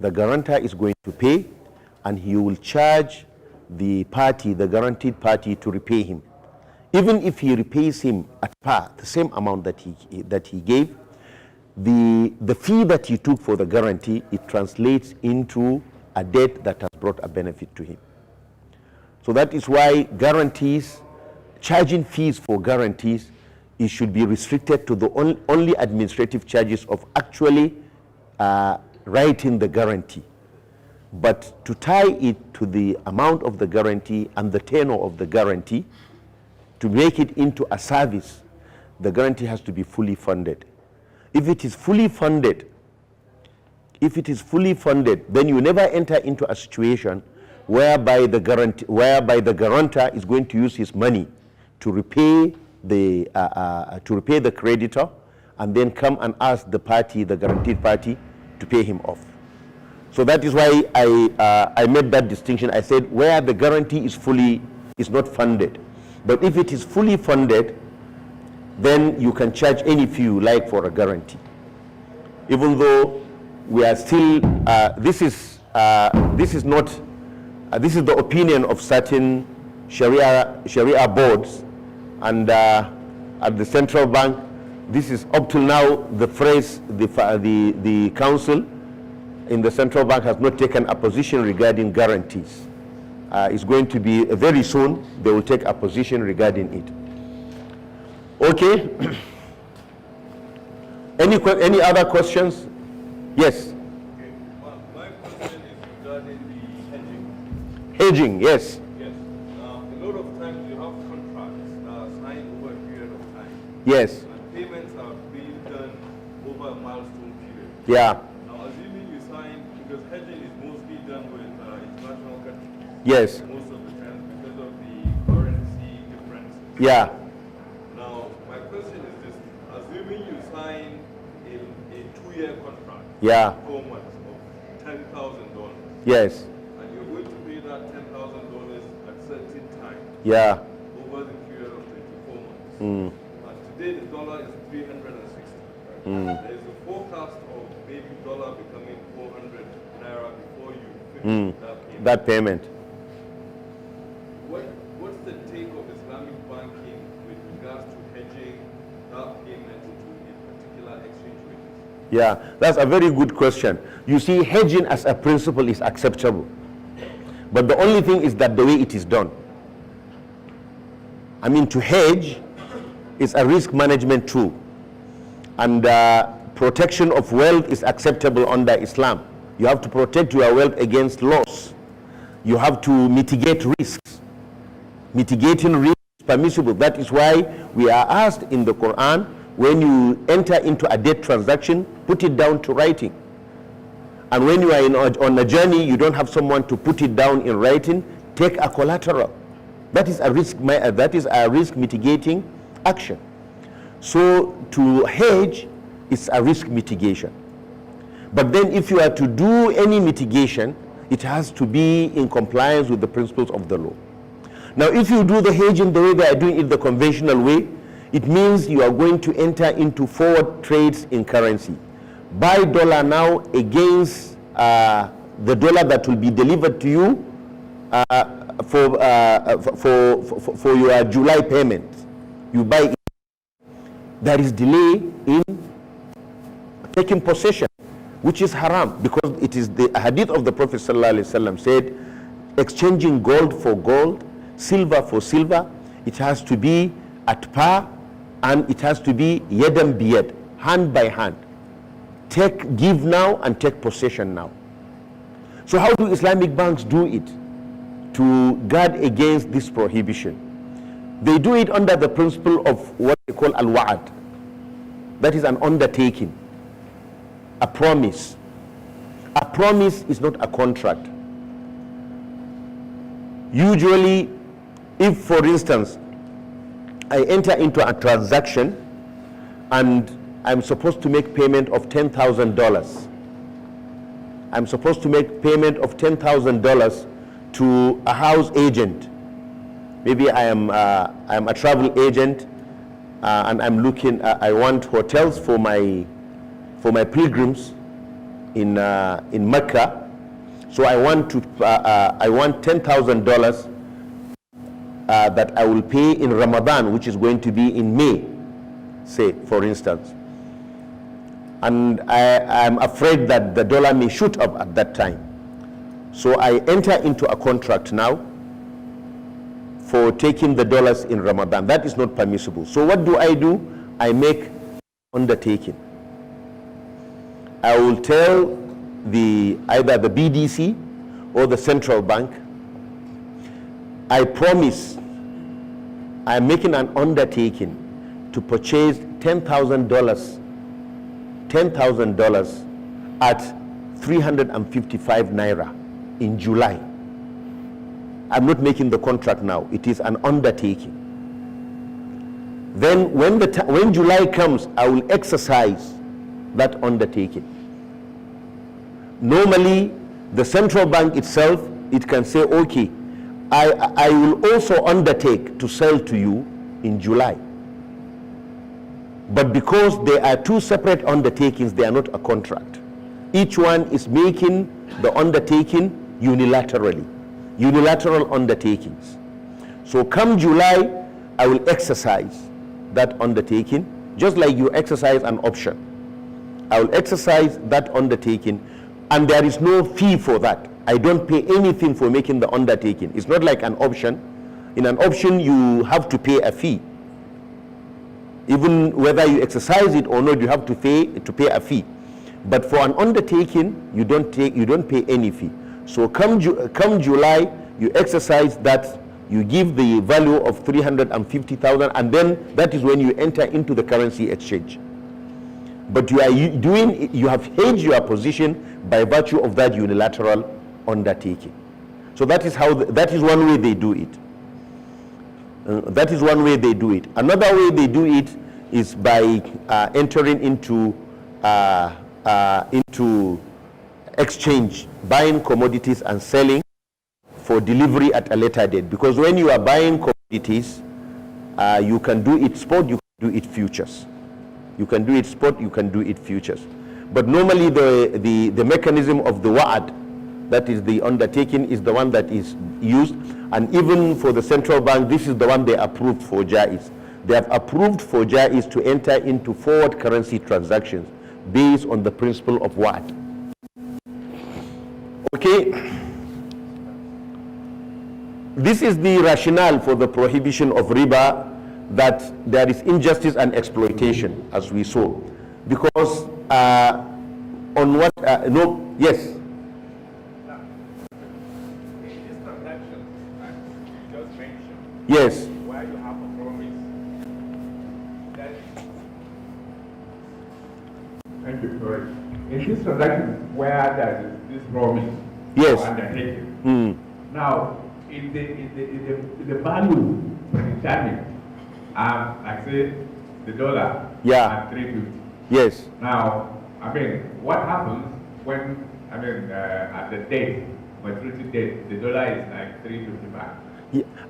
The guarantor is going to pay, and he will charge the party, the guaranteed party, to repay him. Even if he repays him at par, the same amount that he gave, the fee that he took for the guarantee, it translates into a debt that has brought a benefit to him. So that is why guarantees charging fees for guarantees, it should be restricted to the only administrative charges of actually writing the guarantee. But to tie it to the amount of the guarantee and the tenor of the guarantee, to make it into a service, the guarantee has to be fully funded. If it is fully funded, then you never enter into a situation whereby the guarantor is going to use his money to repay the creditor, and then come and ask the guaranteed party, to pay him off. So that is why I made that distinction. I said where the guarantee is not funded. But if it is fully funded, then you can charge any fee you like for a guarantee. Even though we are still, this is the opinion of certain Sharia boards, and at the central bank, this is up till now the phrase, the council in the central bank has not taken a position regarding guarantees. It's going to be very soon, they will take a position regarding it. Okay. Any other questions? Yes. Okay. My question is regarding the hedging. Hedging, yes. Yes. A lot of times you have contracts that are signed over a period of time. Yes. And payments are being done over a milestone period. Yeah. Now, assuming you sign, because hedging is mostly done with international countries. Yes. Most of the time because of the currency differences. Yeah. Now, my question is this: assuming you sign a 2-year contract, Yeah. 4 months of $10,000, Yes. and you're going to pay that $10,000 at certain time Yeah. over the period of 24 months. Mm. And today the dollar is 360. There is a forecast of maybe dollar becoming 400 naira before you finish that payment. That payment. What's the take of Islamic banking with regards to hedging that payment into a particular exchange rate? Yeah, that's a very good question. You see, hedging as a principle is acceptable. But the only thing is that the way it is done. I mean, to hedge is a risk management tool. And protection of wealth is acceptable under Islam. You have to protect your wealth against loss. You have to mitigate risks. Mitigating risk is permissible. That is why we are asked in the Quran, when you enter into a debt transaction, put it down to writing. And when you are on a journey, you don't have someone to put it down in writing, take a collateral. That is a risk mitigating action. So to hedge is a risk mitigation. But then if you are to do any mitigation, it has to be in compliance with the principles of the law. Now, if you do the hedging the way they are doing it the conventional way, it means you are going to enter into forward trades in currency. Buy dollar now against the dollar that will be delivered to you for your July payment. You buy it. There is delay in taking possession, which is haram, because it is the hadith of the Prophet ﷺ said, exchanging gold for gold, silver for silver, it has to be at par, and it has to be yadan biyad, hand by hand. Give now and take possession now. So how do Islamic banks do it to guard against this prohibition? They do it under the principle of what they call al-wa'ad. That is an undertaking, a promise. A promise is not a contract. Usually, if for instance, I enter into a transaction and I'm supposed to make payment of $10,000. I'm supposed to make payment of $10,000 to a house agent. Maybe I am a travel agent and I'm looking. I want hotels for my pilgrims in Mecca. So I want $10,000 that I will pay in Ramadan, which is going to be in May, say, for instance. And I'm afraid that the dollar may shoot up at that time. So I enter into a contract now for taking the dollars in Ramadan. That is not permissible. So what do? I make undertaking. I will tell either the BDC or the central bank, I promise I'm making an undertaking to purchase $10,000 at 355 naira in July. I'm not making the contract now. It is an undertaking. Then when July comes, I will exercise that undertaking. Normally, the central bank itself, it can say, okay, I will also undertake to sell to you in July. But because they are two separate undertakings, they are not a contract. Each one is making the undertaking unilaterally. Unilateral undertakings. So come July, I will exercise that undertaking, just like you exercise an option. I will exercise that undertaking, and there is no fee for that. I don't pay anything for making the undertaking. It's not like an option. In an option, you have to pay a fee. Even whether you exercise it or not, you have to pay a fee. But for an undertaking, you don't pay any fee. So come July, you exercise that, you give the value of 350,000, and then that is when you enter into the currency exchange. But you have hedged your position by virtue of that unilateral undertaking. So that is one way they do it. That is one way they do it. Another way they do it is by entering into exchange, buying commodities and selling for delivery at a later date. Because when you are buying commodities, you can do it spot, you can do it futures. You can do it spot, you can do it futures. But normally the mechanism of the wa'ad, that is the undertaking, is the one that is used. And even for the central bank, this is the one they approved for Jaiz. They have approved for Jaiz to enter into forward currency transactions based on the principle of wa'ad. Okay. This is the rationale for the prohibition of riba, that there is injustice and exploitation, as we saw. Because on what, no, yes. Yes. Where you have a promise that, thank you, sorry. In this transaction where there is this promise, yes, undertaken. Now, if the value determined, like say the dollar, yeah, at 350. Yes. Now, I mean, what happens when at the date, maturity date, the dollar is like 355?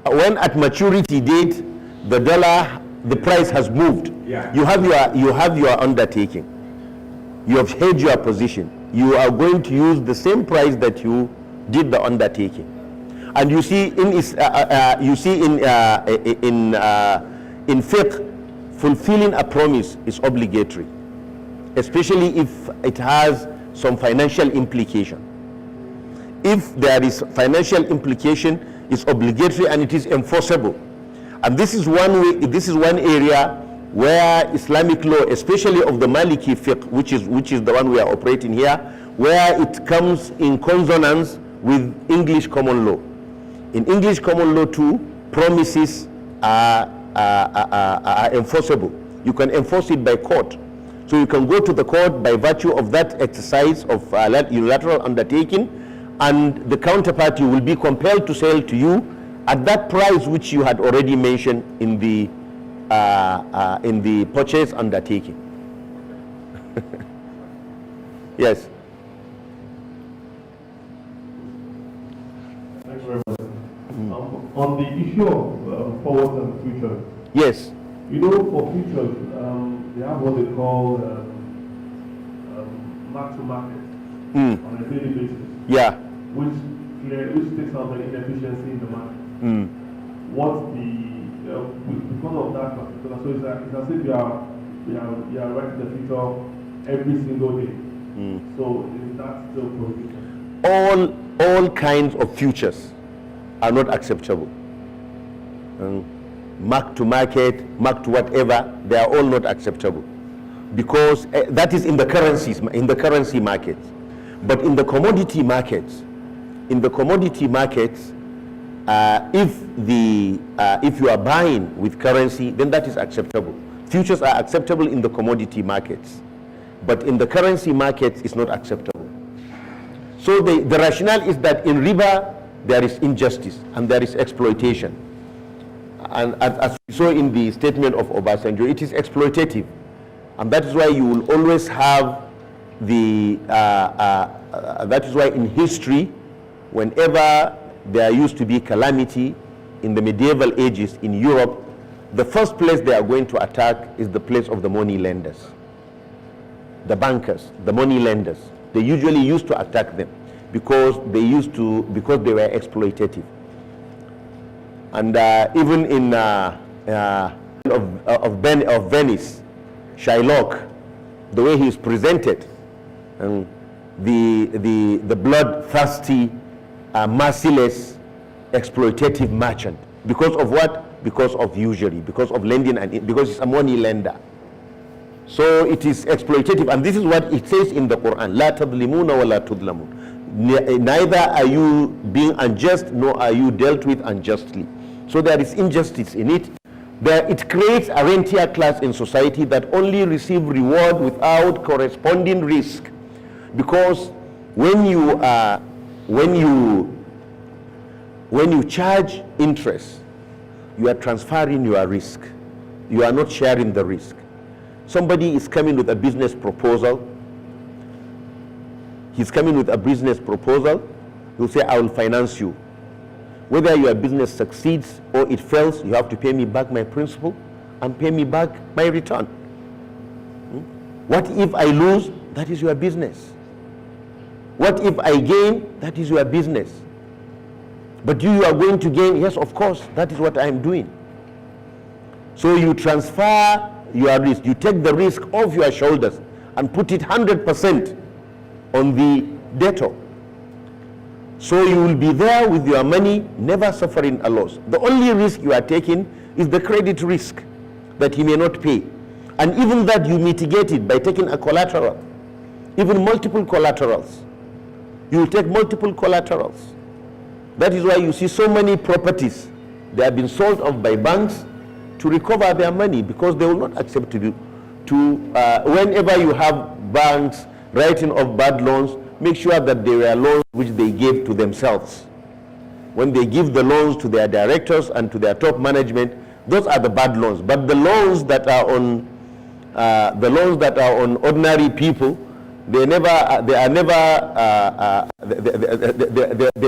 When at maturity date, the dollar, the price has moved. Yeah. You have your undertaking. You have hedged your position. You are going to use the same price that you did the undertaking. And you see in fiqh, fulfilling a promise is obligatory, especially if it has some financial implication. If there is financial implication, it's obligatory and it is enforceable. And this is one way, this is one area where Islamic law, especially of the Maliki fiqh, which is the one we are operating here, where it comes in consonance with English common law. In English common law too, promises are enforceable. You can enforce it by court. So you can go to the court by virtue of that exercise of unilateral undertaking, and the counterparty will be compelled to sell to you at that price which you had already mentioned in the purchase undertaking. Yes. Thank you very much. On the issue of forwards and futures. Yes. You know, for futures, they have what they call mark to market on a daily basis. Yeah. Which takes out the inefficiency in the market. What's because of that particular, so it's as if you are writing the future every single day. So is that still prohibited? All kinds of futures are not acceptable. mark to market, mark to whatever, they are all not acceptable, because that is in the currency markets. But in the commodity markets, if you are buying with currency, then that is acceptable. Futures are acceptable in the commodity markets, but in the currency markets it's not acceptable. So the rationale is that in riba there is injustice and there is exploitation, and as we saw in the statement of Obasanjo, it is exploitative, and that is why you will always have that is why in history, whenever there used to be calamity in the medieval ages in Europe, the first place they are going to attack is the place of the money lenders, the bankers, the money lenders. They usually used to attack them because they were exploitative. And even in of Venice, Shylock, the way he is presented, and the bloodthirsty, merciless, exploitative merchant. Because of what? Because of usury, because of lending, and because it's a money lender. So it is exploitative, and this is what it says in the Quran: La tadlimuna wa la tudlamun. Neither are you being unjust, nor are you dealt with unjustly. So there is injustice in it. It creates a rentier class in society that only receive reward without corresponding risk, because when you charge interest, you are transferring your risk. You are not sharing the risk. Somebody is coming with a business proposal. He's coming with a business proposal. He'll say, I will finance you. Whether your business succeeds or it fails, you have to pay me back my principal and pay me back my return. What if I lose? That is your business. What if I gain? That is your business. But you are going to gain? Yes, of course, that is what I am doing. So you transfer your risk. You take the risk off your shoulders and put it 100% on the debtor. So you will be there with your money, never suffering a loss. The only risk you are taking is the credit risk that he may not pay. And even that you mitigate it by taking a collateral, even multiple collaterals. You will take multiple collaterals. That is why you see so many properties, they have been sold off by banks to recover their money, because they will not accept whenever you have banks writing off bad loans, make sure that they were loans which they gave to themselves. When they give the loans to their directors and to their top management, those are the bad loans. But the loans that are on ordinary people, they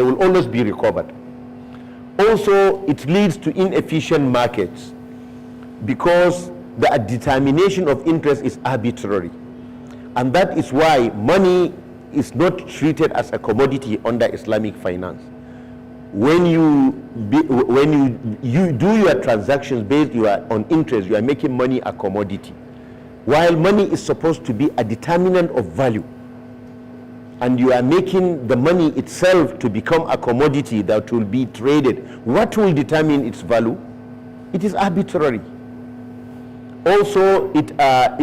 will always be recovered. Also, it leads to inefficient markets, because the determination of interest is arbitrary, and that is why money is not treated as a commodity under Islamic finance. When you do your transactions based on interest, you are making money a commodity, while money is supposed to be a determinant of value, and you are making the money itself to become a commodity that will be traded. What will determine its value? It is arbitrary. Also, it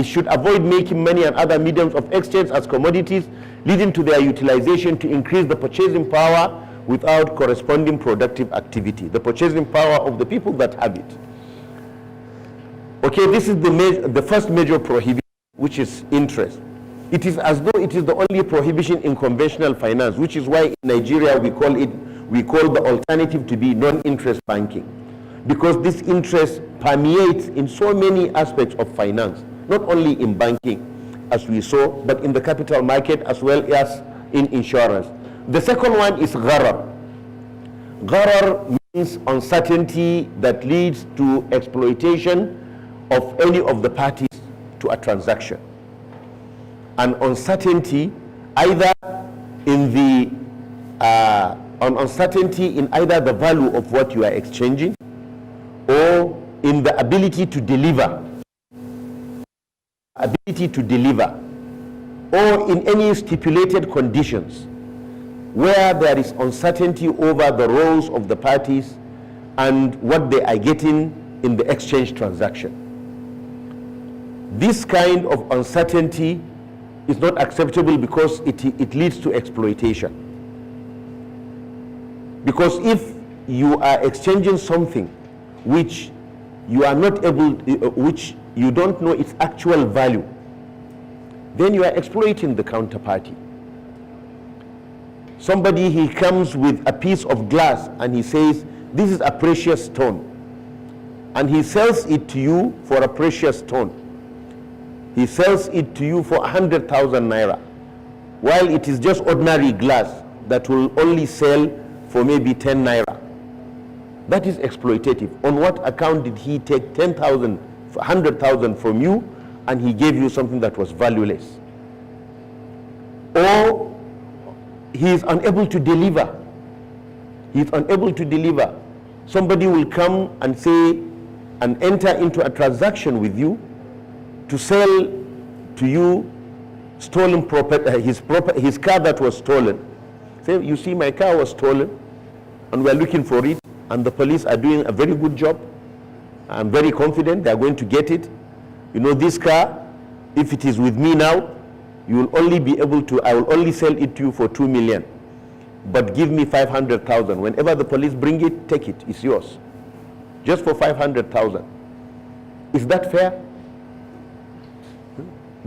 should avoid making money and other mediums of exchange as commodities, leading to their utilization to increase the purchasing power without corresponding productive activity, the purchasing power of the people that have it. Okay, this is the first major prohibition, which is interest. It is as though it is the only prohibition in conventional finance, which is why in Nigeria we call the alternative to be non-interest banking, because this interest permeates in so many aspects of finance, not only in banking as we saw, but in the capital market as well as in insurance. The second one is gharar. Gharar means uncertainty that leads to exploitation of any of the parties to a transaction. An uncertainty either in uncertainty in either the value of what you are exchanging, or in the ability to deliver, or in any stipulated conditions where there is uncertainty over the roles of the parties and what they are getting in the exchange transaction. This kind of uncertainty is not acceptable because it leads to exploitation. Because if you are exchanging something which you are not able, which you don't know its actual value, then you are exploiting the counterparty. Somebody, he comes with a piece of glass and he says, this is a precious stone, and he sells it to you for a precious stone. He sells it to you for 100,000 naira, while it is just ordinary glass that will only sell for maybe 10 naira. That is exploitative. On what account did he take 10,000, 100,000 from you, and he gave you something that was valueless? Or he is unable to deliver. He is unable to deliver. Somebody will come and say, and enter into a transaction with you to sell to you stolen property, his car that was stolen. Say, you see, my car was stolen, and we're looking for it, and the police are doing a very good job. I'm very confident they're going to get it. You know, this car, if it is with me now, you will only be able to, I will only sell it to you for 2 million. But give me 500,000. Whenever the police bring it, take it. It's yours. Just for 500,000. Is that fair?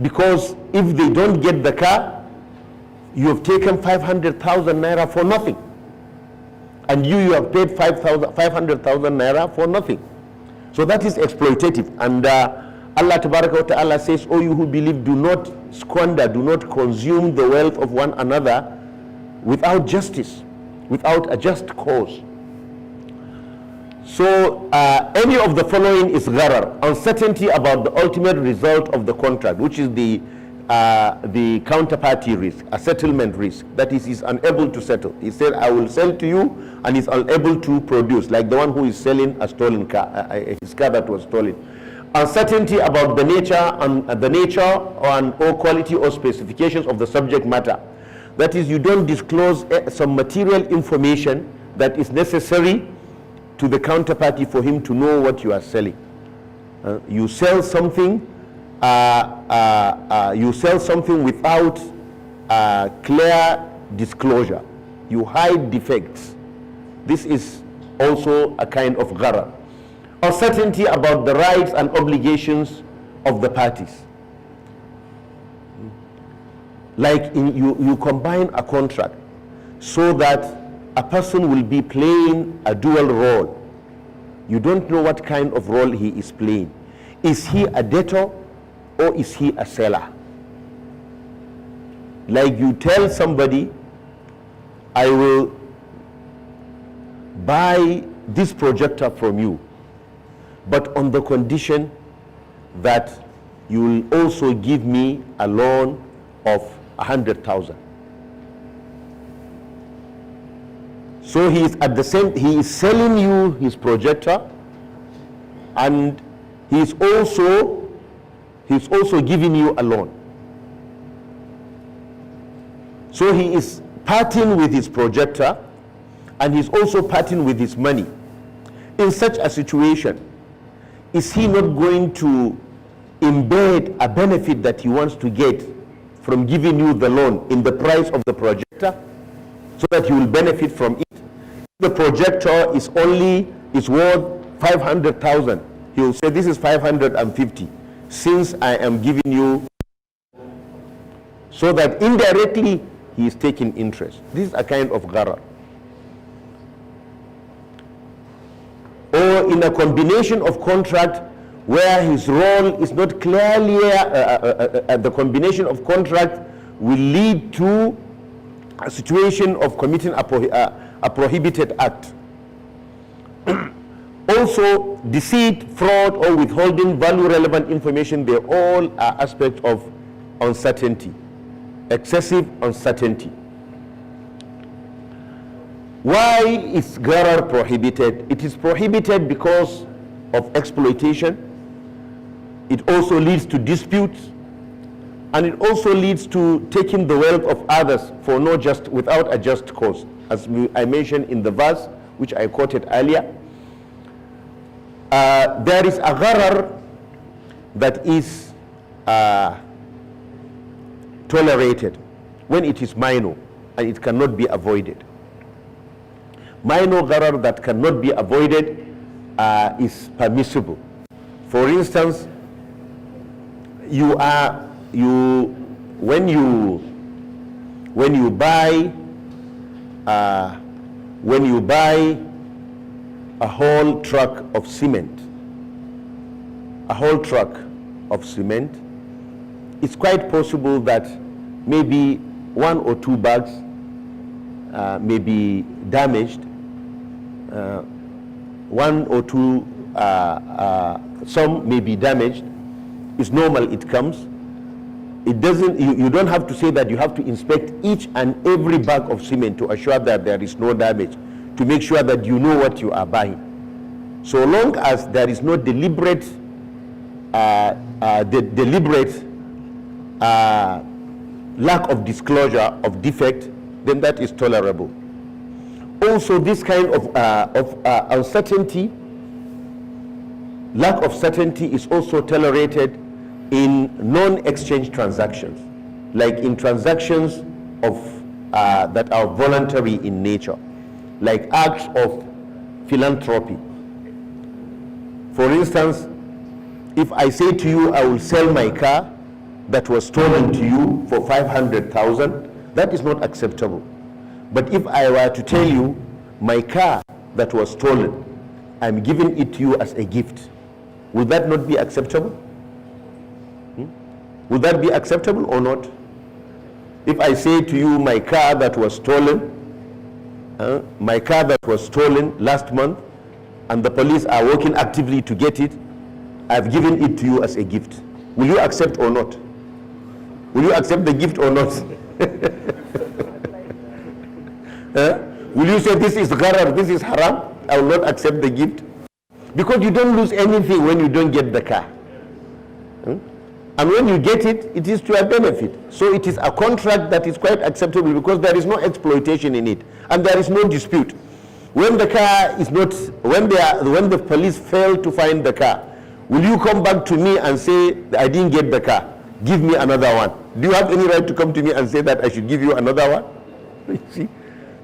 Because if they don't get the car, you have taken 500,000 naira for nothing. And you have paid 500,000 naira for nothing. So that is exploitative. And Allah Tabaraka wa Ta'ala says, "O you who believe, do not squander, do not consume the wealth of one another without justice, without a just cause." So any of the following is gharar, uncertainty about the ultimate result of the contract, which is the counterparty risk, a settlement risk. That is, he's unable to settle. He said, I will sell to you, and he's unable to produce, like the one who is selling a stolen car, his car that was stolen. Uncertainty about the nature or quality or specifications of the subject matter. That is, you don't disclose some material information that is necessary to the counterparty for him to know what you are selling. You sell something. You sell something without clear disclosure. You hide defects. This is also a kind of gharar. Uncertainty about the rights and obligations of the parties. Like you combine a contract so that a person will be playing a dual role. You don't know what kind of role he is playing. Is he a debtor or is he a seller? Like you tell somebody, I will buy this projector from you, but on the condition that you will also give me a loan of 100,000. So he is selling you his projector, and he is also giving you a loan. So he is parting with his projector, and he's also parting with his money. In such a situation, is he not going to embed a benefit that he wants to get from giving you the loan in the price of the projector, so that you will benefit from it? The projector is worth 500,000. He will say, this is 550, since I am giving you, so that indirectly he is taking interest. This is a kind of gharar. Or in a combination of contract where his role is not clearly, the combination of contract will lead to a situation of committing a prohibited act. Also, deceit, fraud, or withholding value-relevant information, they all are aspects of uncertainty, excessive uncertainty. Why is gharar prohibited? It is prohibited because of exploitation. It also leads to disputes, and it also leads to taking the wealth of others for without a just cause, as I mentioned in the verse which I quoted earlier. There is a gharar that is tolerated when it is minor and it cannot be avoided. Minor gharar that cannot be avoided is permissible. For instance, when you buy a whole truck of cement, it's quite possible that maybe 1 or 2 bags may be damaged, 1 or 2 some may be damaged. It's normal, it comes. It doesn't, you don't have to say that you have to inspect each and every bag of cement to assure that there is no damage, to make sure that you know what you are buying. So long as there is no deliberate lack of disclosure of defect, then that is tolerable. Also, this kind of uncertainty, lack of certainty, is also tolerated in non-exchange transactions, like in transactions of that are voluntary in nature, like acts of philanthropy. For instance, if I say to you, I will sell my car that was stolen to you for 500,000, that is not acceptable. But if I were to tell you, my car that was stolen, I'm giving it to you as a gift, would that not be acceptable? Would that be acceptable or not? If I say to you, my car that was stolen last month, and the police are working actively to get it, I've given it to you as a gift. Will you accept or not? Will you accept the gift or not? Will you say this is gharar, this is haram? I will not accept the gift. Because you don't lose anything when you don't get the car. And when you get it, it is to your benefit. So it is a contract that is quite acceptable because there is no exploitation in it. And there is no dispute. When the car is not, when the police fail to find the car, will you come back to me and say, I didn't get the car, give me another one? Do you have any right to come to me and say that I should give you another one? You see?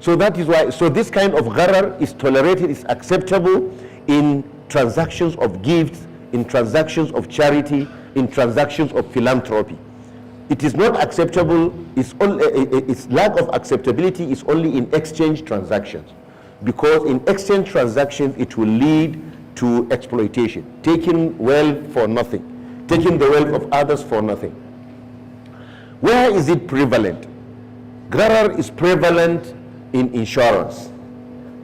So that is why, so this kind of gharar is tolerated, is acceptable in transactions of gifts, in transactions of charity, in transactions of philanthropy. It is not acceptable, its lack of acceptability is only in exchange transactions. Because in exchange transactions, it will lead to exploitation, taking wealth for nothing, taking the wealth of others for nothing. Where is it prevalent? Gharar is prevalent in insurance.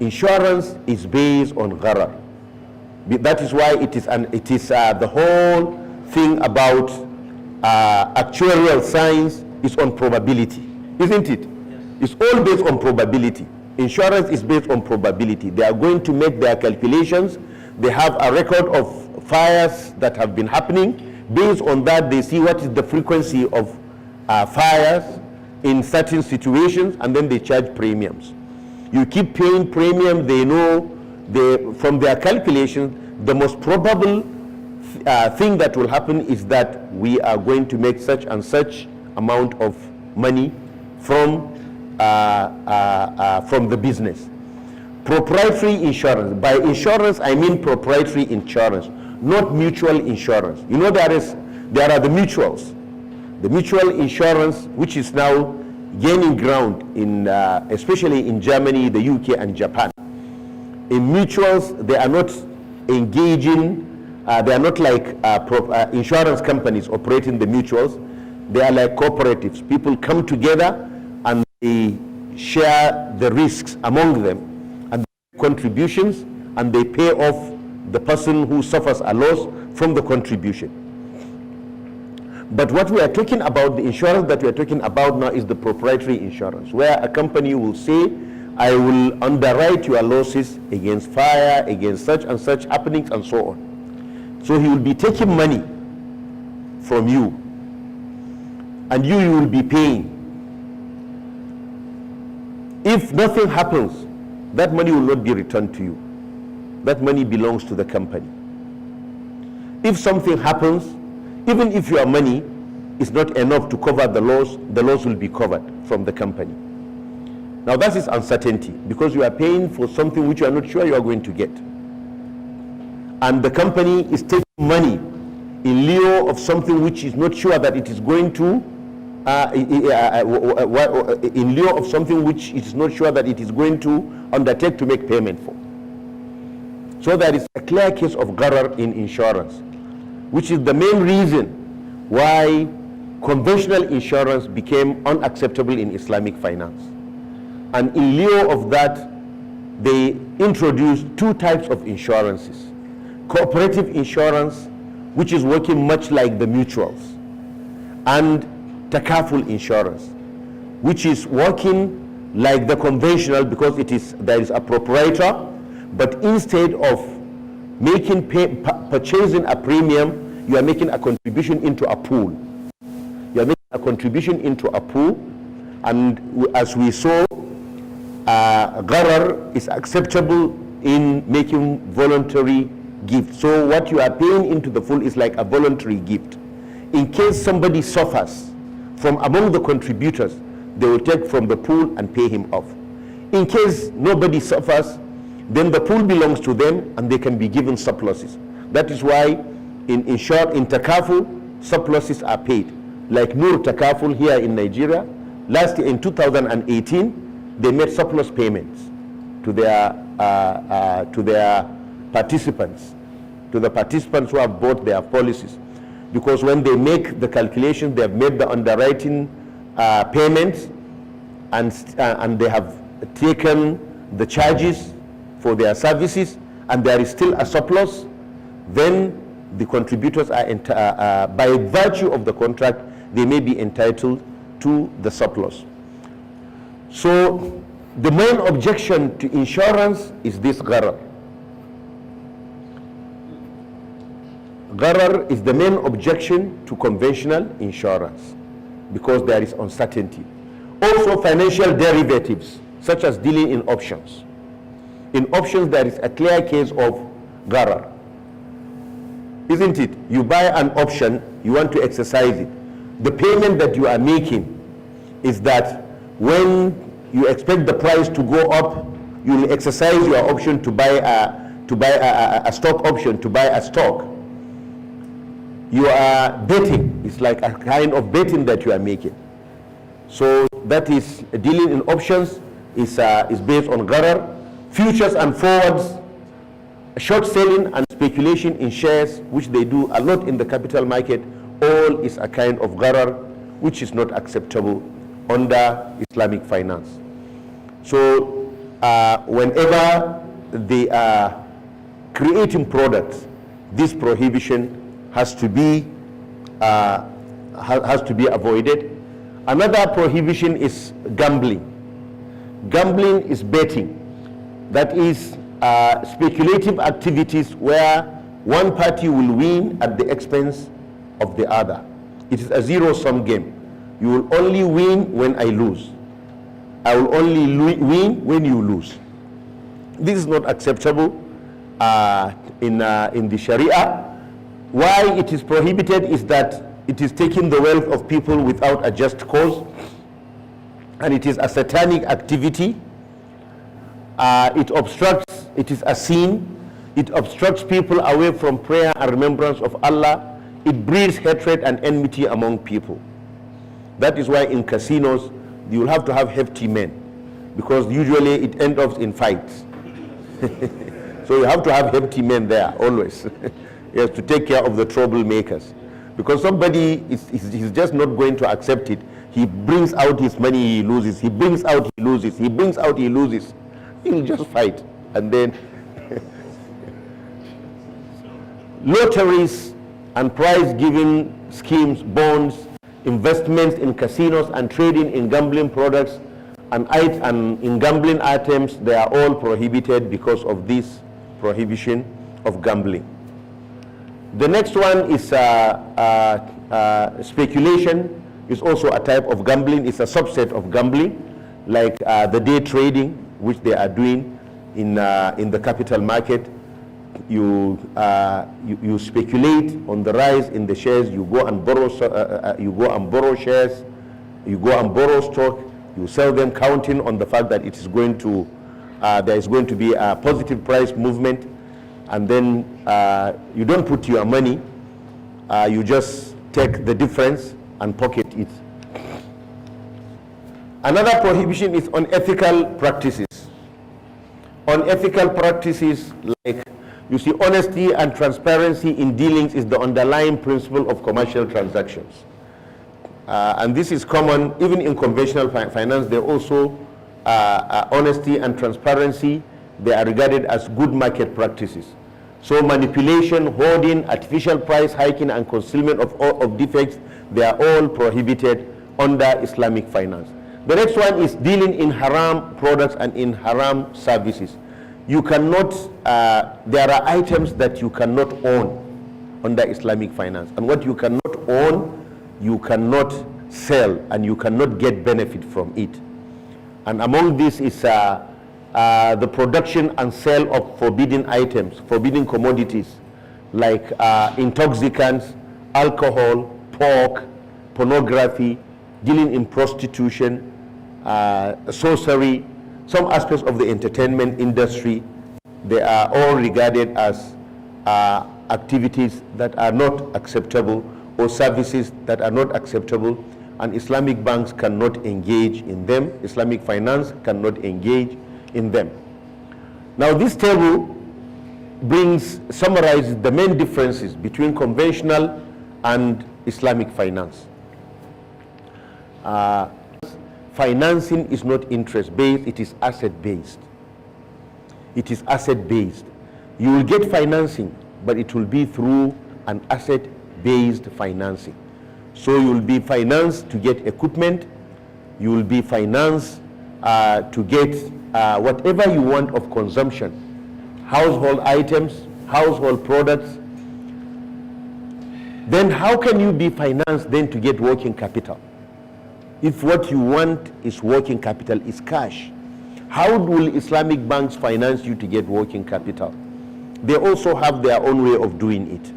Insurance is based on gharar. That is why it is the whole thing about actuarial science is on probability, isn't it? Yes. It's all based on probability. Insurance is based on probability. They are going to make their calculations. They have a record of fires that have been happening. Based on that, they see what is the frequency of fires in certain situations, and then they charge premiums. You keep paying premium. They know from their calculations, the most probable thing that will happen is that we are going to make such and such amount of money from the business. Proprietary insurance. By insurance, I mean proprietary insurance, not mutual insurance. You know, there are the mutuals. The mutual insurance, which is now gaining ground in, especially in Germany, the UK, and Japan. In mutuals, they are not engaging. They are not like insurance companies operating the mutuals. They are like cooperatives. People come together and they share the risks among them, and contributions, and they pay off the person who suffers a loss from the contribution. But what we are talking about, the insurance that we are talking about now, is the proprietary insurance, where a company will say, I will underwrite your losses against fire, against such and such happenings, and so on. So he will be taking money from you, and you will be paying. If nothing happens, that money will not be returned to you. That money belongs to the company. if something happens, even if your money is not enough to cover the loss will be covered from the company. Now that is uncertainty, because you are paying for something which you are not sure you are going to get. And the company is taking money in lieu of something which is not sure that it is going to, in lieu of something which it is not sure that it is going to undertake to make payment for. So there is a clear case of gharar in insurance, which is the main reason why conventional insurance became unacceptable in Islamic finance. And in lieu of that, they introduced two types of insurances. Cooperative insurance, which is working much like the mutuals, and Takaful insurance, which is working like the conventional, because there is a proprietor, but instead of purchasing a premium, you are making a contribution into a pool. You are making a contribution into a pool, and as we saw, gharar is acceptable in making voluntary gift. So what you are paying into the pool is like a voluntary gift. In case somebody suffers from among the contributors, they will take from the pool and pay him off. In case nobody suffers, then the pool belongs to them and they can be given surpluses. That is why in Takaful, surpluses are paid. Like Nur Takaful here in Nigeria, last year in 2018, they made surplus payments to their participants, to the participants who have bought their policies. Because when they make the calculations, they have made the underwriting payments, and they have taken the charges for their services, and there is still a surplus, then the contributors are, by virtue of the contract, they may be entitled to the surplus. So the main objection to insurance is this gharar. Gharar is the main objection to conventional insurance, because there is uncertainty. Also financial derivatives, such as dealing in options. In options, there is a clear case of gharar. Isn't it? You buy an option, you want to exercise it. The payment that you are making is that when you expect the price to go up, you will exercise your option to buy a stock option, to buy a stock. You are betting. It's like a kind of betting that you are making. So that is dealing in options is based on gharar. Futures and forwards, short selling and speculation in shares, which they do a lot in the capital market, all is a kind of gharar which is not acceptable under Islamic finance. So whenever they are creating products, this prohibition has to be avoided. Another prohibition is gambling. Gambling is betting. That is speculative activities where one party will win at the expense of the other. It is a zero-sum game. You will only win when I lose. I will only win when you lose. This is not acceptable in the Sharia. Why it is prohibited is that it is taking the wealth of people without a just cause, and it is a satanic activity. It is a sin. It obstructs people away from prayer and remembrance of Allah. It breeds hatred and enmity among people. That is why in casinos you will have to have hefty men, because usually it ends up in fights. So you have to have hefty men there always. Yes, to take care of the troublemakers, because somebody he's just not going to accept it. He brings out his money, he loses. He brings out, he loses. He brings out, he loses. He'll just fight. And then lotteries and prize giving schemes, bonds, investments in casinos and trading in gambling products and in gambling items, they are all prohibited because of this prohibition of gambling. The next one is speculation. Is also a type of gambling. It's a subset of gambling, like the day trading, which they are doing in the capital market. you speculate on the rise in the shares. You go and borrow shares. You go and borrow stock. You sell them, counting on the fact that it is going to there is going to be a positive price movement, and then you don't put your money. You just take the difference and pocket it. Another prohibition is unethical practices. Unethical practices, like, you see, honesty and transparency in dealings is the underlying principle of commercial transactions. And this is common even in conventional finance. They also, honesty and transparency, they are regarded as good market practices. So manipulation, hoarding, artificial price hiking, and concealment of defects, they are all prohibited under Islamic finance. The next one is dealing in haram products and in haram services. You cannot, there are items that you cannot own under Islamic finance. And what you cannot own, you cannot sell, and you cannot get benefit from it. And among these is the production and sale of forbidden items, forbidden commodities, like intoxicants, alcohol, pork, pornography, dealing in prostitution, sorcery, some aspects of the entertainment industry. They are all regarded as activities that are not acceptable, or services that are not acceptable, and Islamic banks cannot engage in them. Islamic finance cannot engage in them. Now this table summarizes the main differences between conventional and Islamic finance. Financing is not interest-based, it is asset-based. It is asset-based. You will get financing, but it will be through an asset-based financing. So you will be financed to get equipment, you will be financed to get whatever you want of consumption, household items, household products. Then how can you be financed then to get working capital? If what you want is working capital, is cash, how will Islamic banks finance you to get working capital? They also have their own way of doing it.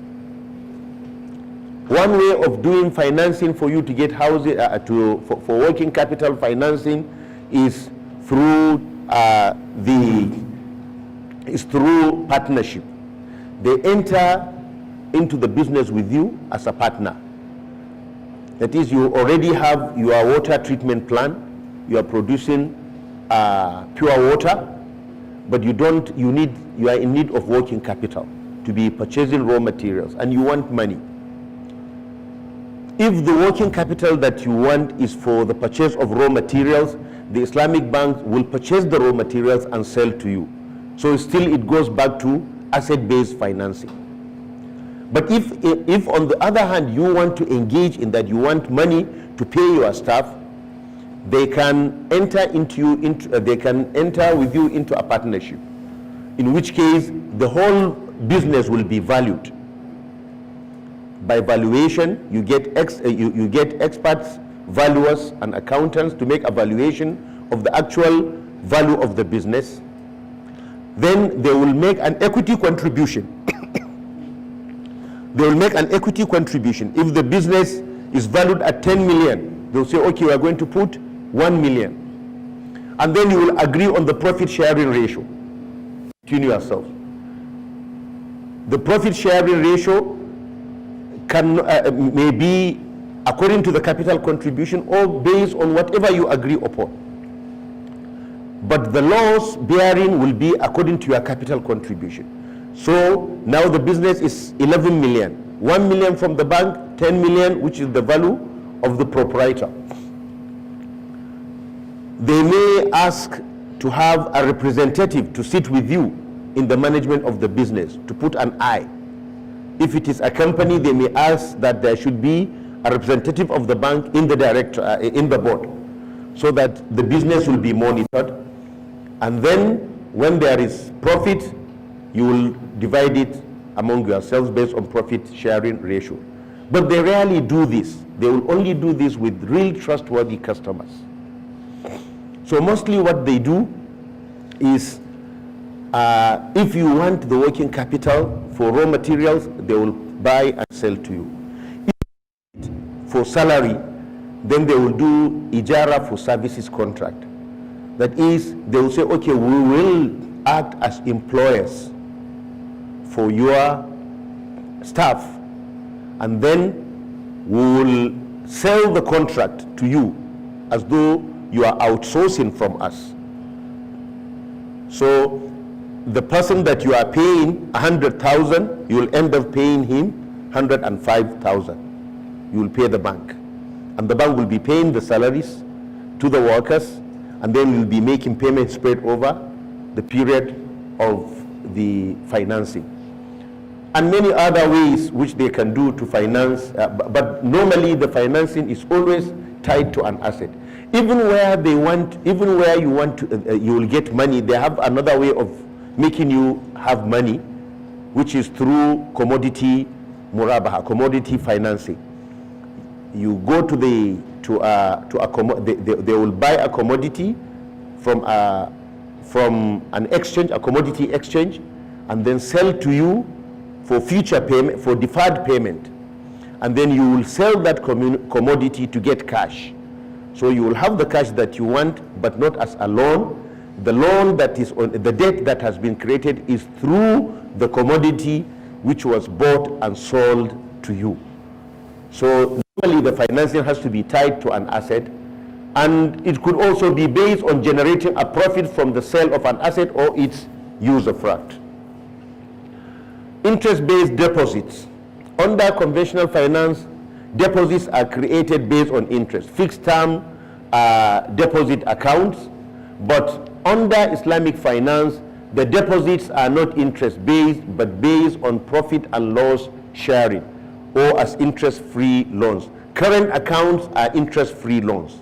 One way of doing financing for you to get housing, for working capital financing, is through through partnership. They enter into the business with you as a partner. That is, you already have your water treatment plant, you are producing pure water, but you are in need of working capital to be purchasing raw materials, and you want money. If the working capital that you want is for the purchase of raw materials, the Islamic bank will purchase the raw materials and sell to you. So still it goes back to asset-based financing. But if on the other hand you want to engage in that, you want money to pay your staff, they can enter with you into a partnership, in which case the whole business will be valued. By valuation, you get experts, valuers, and accountants to make a valuation of the actual value of the business. Then they will make an equity contribution. They will make an equity contribution. If the business is valued at 10 million, they'll say, okay, we are going to put 1 million. And then you will agree on the profit sharing ratio between yourselves. The profit sharing ratio may be according to the capital contribution or based on whatever you agree upon. But the loss bearing will be according to your capital contribution. So now the business is 11 million. 1 million from the bank, 10 million, which is the value of the proprietor. They may ask to have a representative to sit with you in the management of the business, to put an eye. If it is a company, they may ask that there should be a representative of the bank in the board, so that the business will be monitored. And then when there is profit, you will divide it among yourselves based on profit sharing ratio. But they rarely do this. They will only do this with real trustworthy customers. So mostly what they do is If you want the working capital for raw materials, they will buy and sell to you. If for salary, then they will do ijara for services contract. That is, they will say, okay, we will act as employers for your staff, and then we will sell the contract to you as though you are outsourcing from us. So the person that you are paying 100,000, you will end up paying him 105,000. You will pay the bank, and the bank will be paying the salaries to the workers, and then will be making payments spread over the period of the financing, and many other ways which they can do to finance. But normally the financing is always tied to an asset. Even where they want, even where you want to, you will get money. They have another way of making you have money, which is through commodity murabaha, commodity financing. You go to they will buy a commodity from an exchange, a commodity exchange, and then sell to you for future payment, for deferred payment, and then you will sell that commodity to get cash. So you will have the cash that you want, but not as a loan. The loan that is on the debt that has been created is through the commodity which was bought and sold to you. So normally the financing has to be tied to an asset, and it could also be based on generating a profit from the sale of an asset or its use of right. Interest-based deposits. Under conventional finance, deposits are created based on interest, fixed term deposit accounts, but under Islamic finance, the deposits are not interest-based, but based on profit and loss sharing, or as interest-free loans. Current accounts are interest-free loans.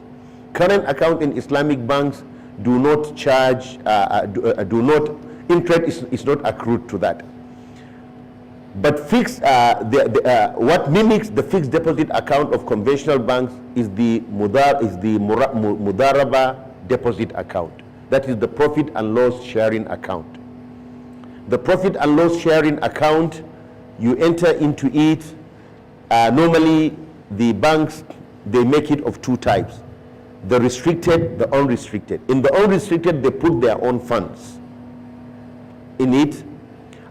Current account in Islamic banks do not charge, interest is not accrued to that. But fixed, what mimics the fixed deposit account of conventional banks is the mudaraba deposit account. That is the profit and loss sharing account. The profit and loss sharing account, you enter into it. Normally, the banks, they make it of two types: the restricted, the unrestricted. In the unrestricted, they put their own funds in it,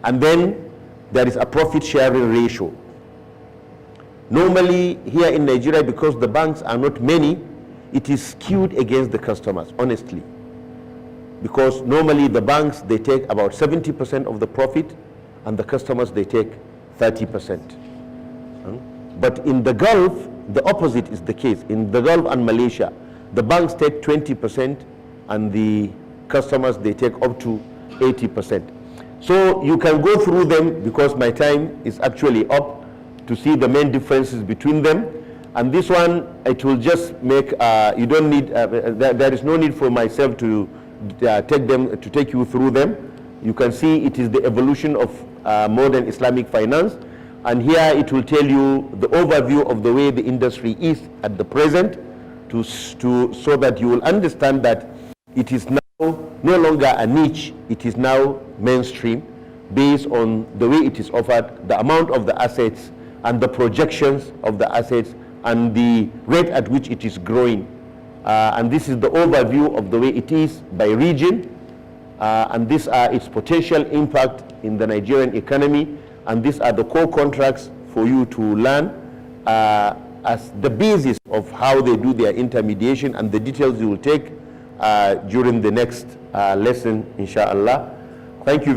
and then there is a profit sharing ratio. Normally here in Nigeria, because the banks are not many, it is skewed against the customers, honestly. Because normally the banks, they take about 70% of the profit, and the customers, they take 30%. But in the Gulf, the opposite is the case. In the Gulf and Malaysia, the banks take 20%, and the customers, they take up to 80%. So you can go through them, because my time is actually up, to see the main differences between them. And this one, it will just make, you don't need, there is no need for myself to take you through them. You can see it is the evolution of modern Islamic finance. And here it will tell you the overview of the way the industry is at the present, so that you will understand that it is now no longer a niche, it is now mainstream, based on the way it is offered, the amount of the assets, and the projections of the assets, and the rate at which it is growing. And this is the overview of the way it is by region, and these are its potential impact in the Nigerian economy, and these are the core contracts for you to learn as the basis of how they do their intermediation, and the details you will take during the next lesson, inshallah. Thank you.